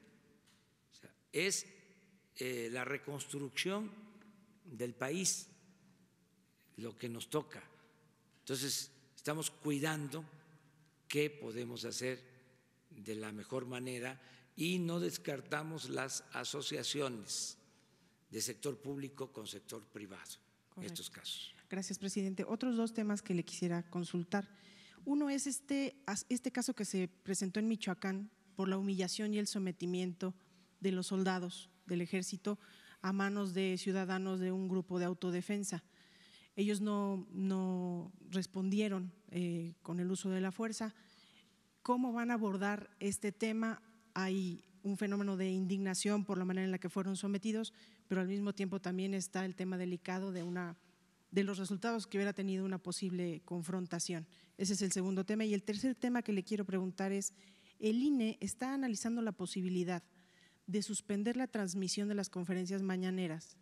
O sea, es la reconstrucción del país lo que nos toca. Entonces, estamos cuidando qué podemos hacer de la mejor manera y no descartamos las asociaciones de sector público con sector privado. Correcto. En estos casos. Gracias, presidente. Otros dos temas que le quisiera consultar. Uno es este caso que se presentó en Michoacán por la humillación y el sometimiento de los soldados del ejército a manos de ciudadanos de un grupo de autodefensa. Ellos no respondieron con el uso de la fuerza. ¿Cómo van a abordar este tema? Hay un fenómeno de indignación por la manera en la que fueron sometidos, pero al mismo tiempo también está el tema delicado de los resultados que hubiera tenido una posible confrontación. Ese es el segundo tema. Y el tercer tema que le quiero preguntar es, el INE está analizando la posibilidad de suspender la transmisión de las conferencias mañaneras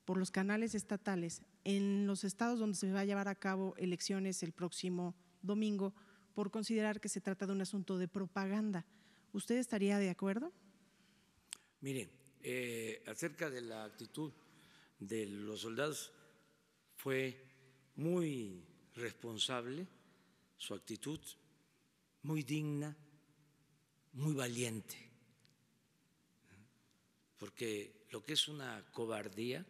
por los canales estatales en los estados donde se va a llevar a cabo elecciones el próximo domingo, por considerar que se trata de un asunto de propaganda. ¿Usted estaría de acuerdo? Mire, acerca de la actitud de los soldados, fue muy responsable su actitud, muy digna, muy valiente, porque lo que es una cobardía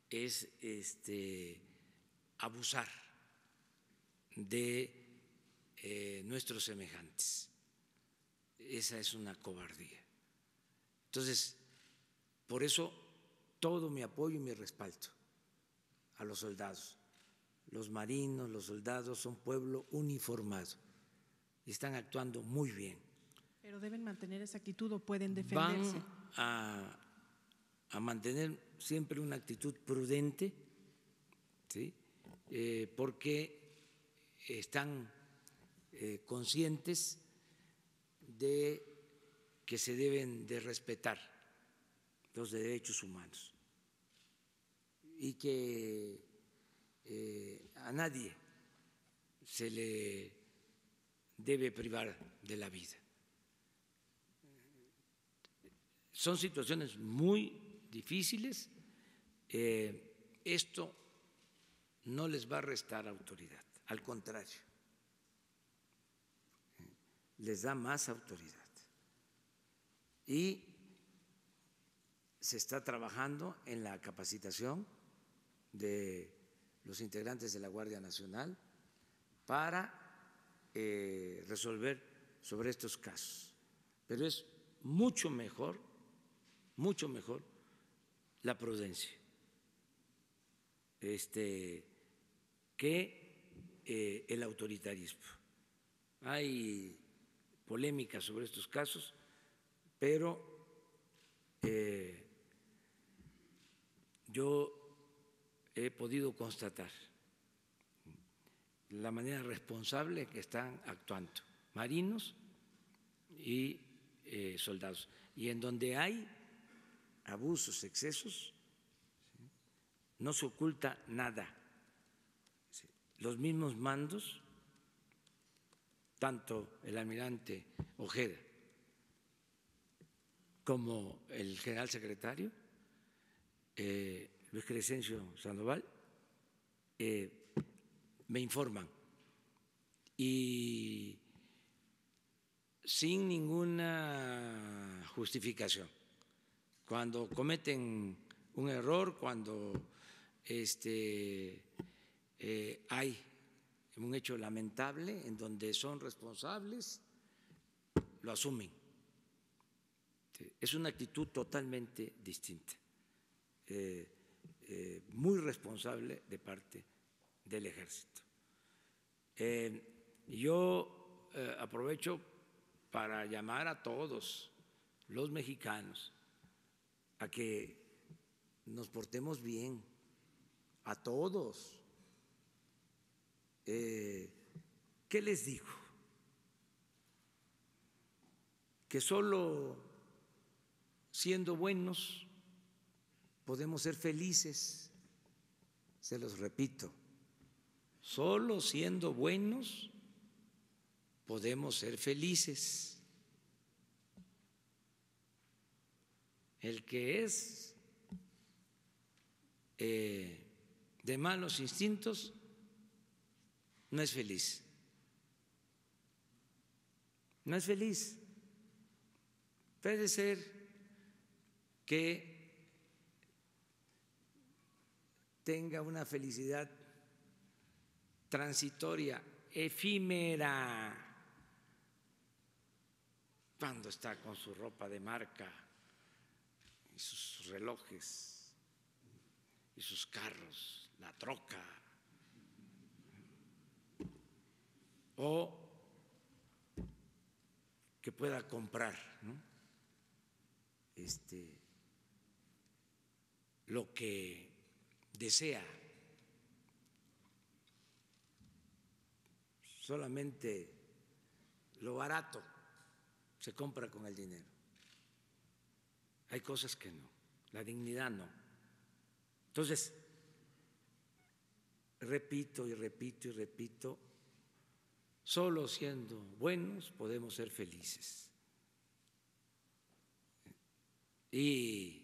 es abusar de nuestros semejantes. Esa es una cobardía. Entonces, por eso todo mi apoyo y mi respaldo a los soldados. Los marinos, los soldados son pueblo uniformado y están actuando muy bien. ¿Pero deben mantener esa actitud o pueden defenderse? Van a mantener siempre una actitud prudente, ¿sí?, porque están conscientes de que se deben de respetar los derechos humanos y que a nadie se le debe privar de la vida. Son situaciones muy difíciles. Esto no les va a restar autoridad, al contrario, les da más autoridad. Y se está trabajando en la capacitación de los integrantes de la Guardia Nacional para resolver sobre estos casos. Pero es mucho mejor la prudencia que el autoritarismo. Hay polémica sobre estos casos, pero yo he podido constatar la manera responsable que están actuando marinos y soldados. Y en donde hay abusos, excesos, no se oculta nada. Los mismos mandos, tanto el almirante Ojeda como el general secretario Luis Crescencio Sandoval, me informan y sin ninguna justificación. Cuando cometen un error, cuando hay un hecho lamentable en donde son responsables, lo asumen. Es una actitud totalmente distinta, muy responsable de parte del Ejército. Yo aprovecho para llamar a todos los mexicanos a que nos portemos bien, a todos. ¿Qué les digo? Que solo siendo buenos podemos ser felices, se los repito, solo siendo buenos podemos ser felices. El que es de malos instintos no es feliz, no es feliz. Puede ser que tenga una felicidad transitoria, efímera, cuando está con su ropa de marca y sus relojes y sus carros, la troca, o que pueda comprar, ¿no?, lo que desea. Solamente lo barato se compra con el dinero. Hay cosas que no, la dignidad no. Entonces, repito y repito y repito, solo siendo buenos podemos ser felices. Y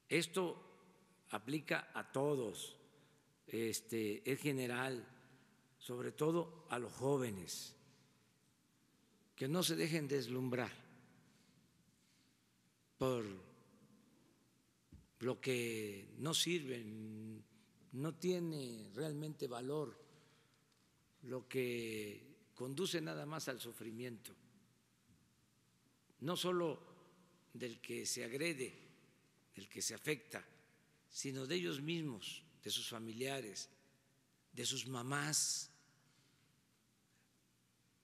esto aplica a todos, es general, sobre todo a los jóvenes, que no se dejen deslumbrar por lo que no sirve, no tiene realmente valor, lo que conduce nada más al sufrimiento, no solo del que se agrede, del que se afecta, sino de ellos mismos, de sus familiares, de sus mamás.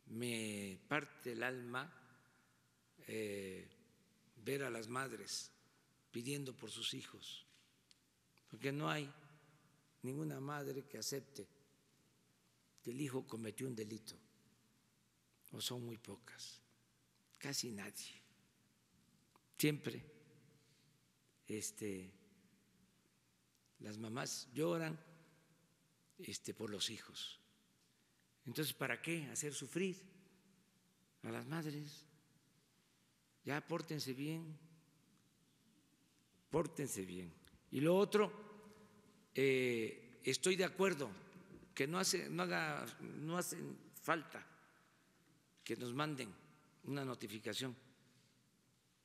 Me parte el alma ver a las madres pidiendo por sus hijos, porque no hay ninguna madre que acepte que el hijo cometió un delito, o son muy pocas, casi nadie. Siempre las mamás lloran por los hijos. Entonces, ¿para qué hacer sufrir a las madres? Ya pórtense bien, pórtense bien. Y lo otro, estoy de acuerdo que no hace falta que nos manden una notificación.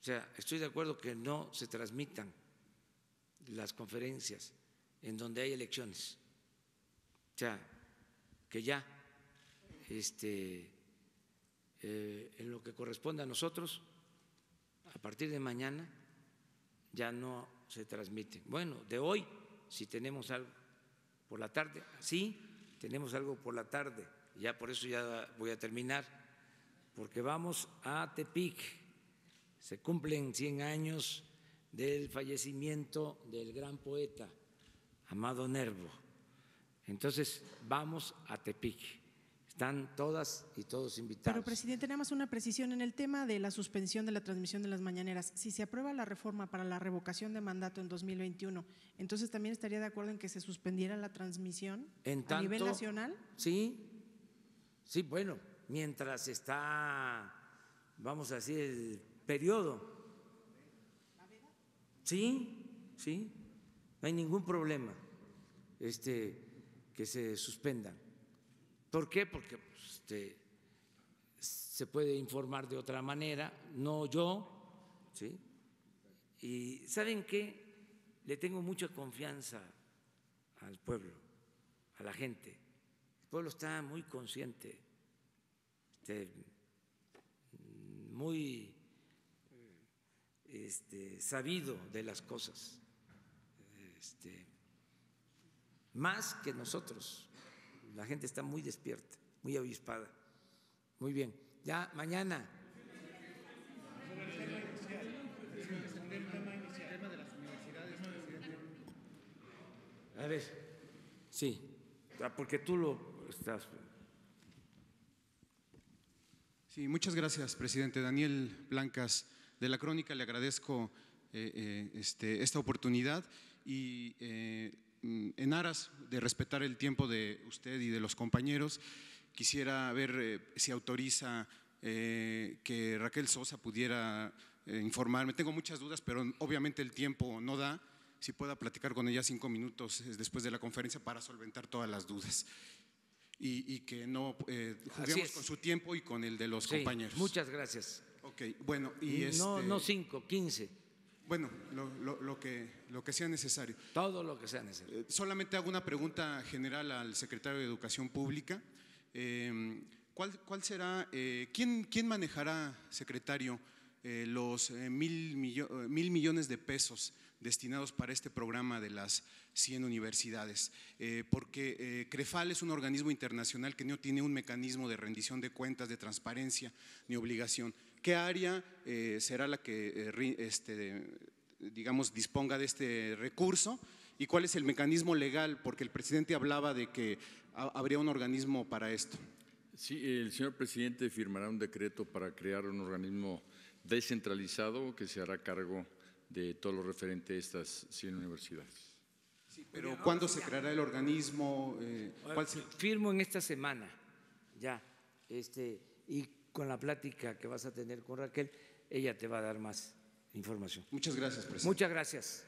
O sea, estoy de acuerdo que no se transmitan las conferencias en donde hay elecciones. O sea, que ya en lo que corresponde a nosotros, a partir de mañana ya no se transmite. Bueno, de hoy, si tenemos algo por la tarde, sí, tenemos algo por la tarde, ya por eso ya voy a terminar, porque vamos a Tepic, se cumplen 100 años del fallecimiento del gran poeta Amado Nervo. Entonces, vamos a Tepic. Están todas y todos invitados. Pero, presidente, nada más una precisión en el tema de la suspensión de la transmisión de las mañaneras. Si se aprueba la reforma para la revocación de mandato en 2021, entonces también estaría de acuerdo en que se suspendiera la transmisión a nivel nacional. Sí, bueno, mientras está, vamos a decir, el periodo. Sí, no hay ningún problema que se suspendan. ¿Por qué? Porque se puede informar de otra manera, no yo, ¿sí? Y ¿saben qué? Le tengo mucha confianza al pueblo, a la gente. El pueblo está muy consciente, muy sabido de las cosas, más que nosotros. La gente está muy despierta, muy avispada. Muy bien. Ya mañana. A ver, sí, porque tú lo estás. Sí, muchas gracias, presidente. Daniel Blancas, de La Crónica, le agradezco esta oportunidad y en aras de respetar el tiempo de usted y de los compañeros, quisiera ver si autoriza que Raquel Sosa pudiera informarme. Tengo muchas dudas, pero obviamente el tiempo no da. Si pueda platicar con ella 5 minutos después de la conferencia para solventar todas las dudas. Y que no juguemos con su tiempo y con el de los compañeros. Muchas gracias. Ok, bueno, y no 5, 15. Bueno, lo que sea necesario. Todo lo que sea necesario. Solamente hago una pregunta general al secretario de Educación Pública. ¿Cuál será, quién manejará, secretario, los 1,000 millones de pesos destinados para este programa de las 100 universidades? Porque CREFAL es un organismo internacional que no tiene un mecanismo de rendición de cuentas, de transparencia ni obligación. ¿Qué área será la que, digamos, disponga de este recurso? ¿Y cuál es el mecanismo legal? Porque el presidente hablaba de que habría un organismo para esto. Sí, el señor presidente firmará un decreto para crear un organismo descentralizado que se hará cargo de todo lo referente a estas 100 universidades. Sí, pero ¿cuándo se creará el organismo? Firmo en esta semana, ya, y con la plática que vas a tener con Raquel, ella te va a dar más información. Muchas gracias, presidente. Muchas gracias.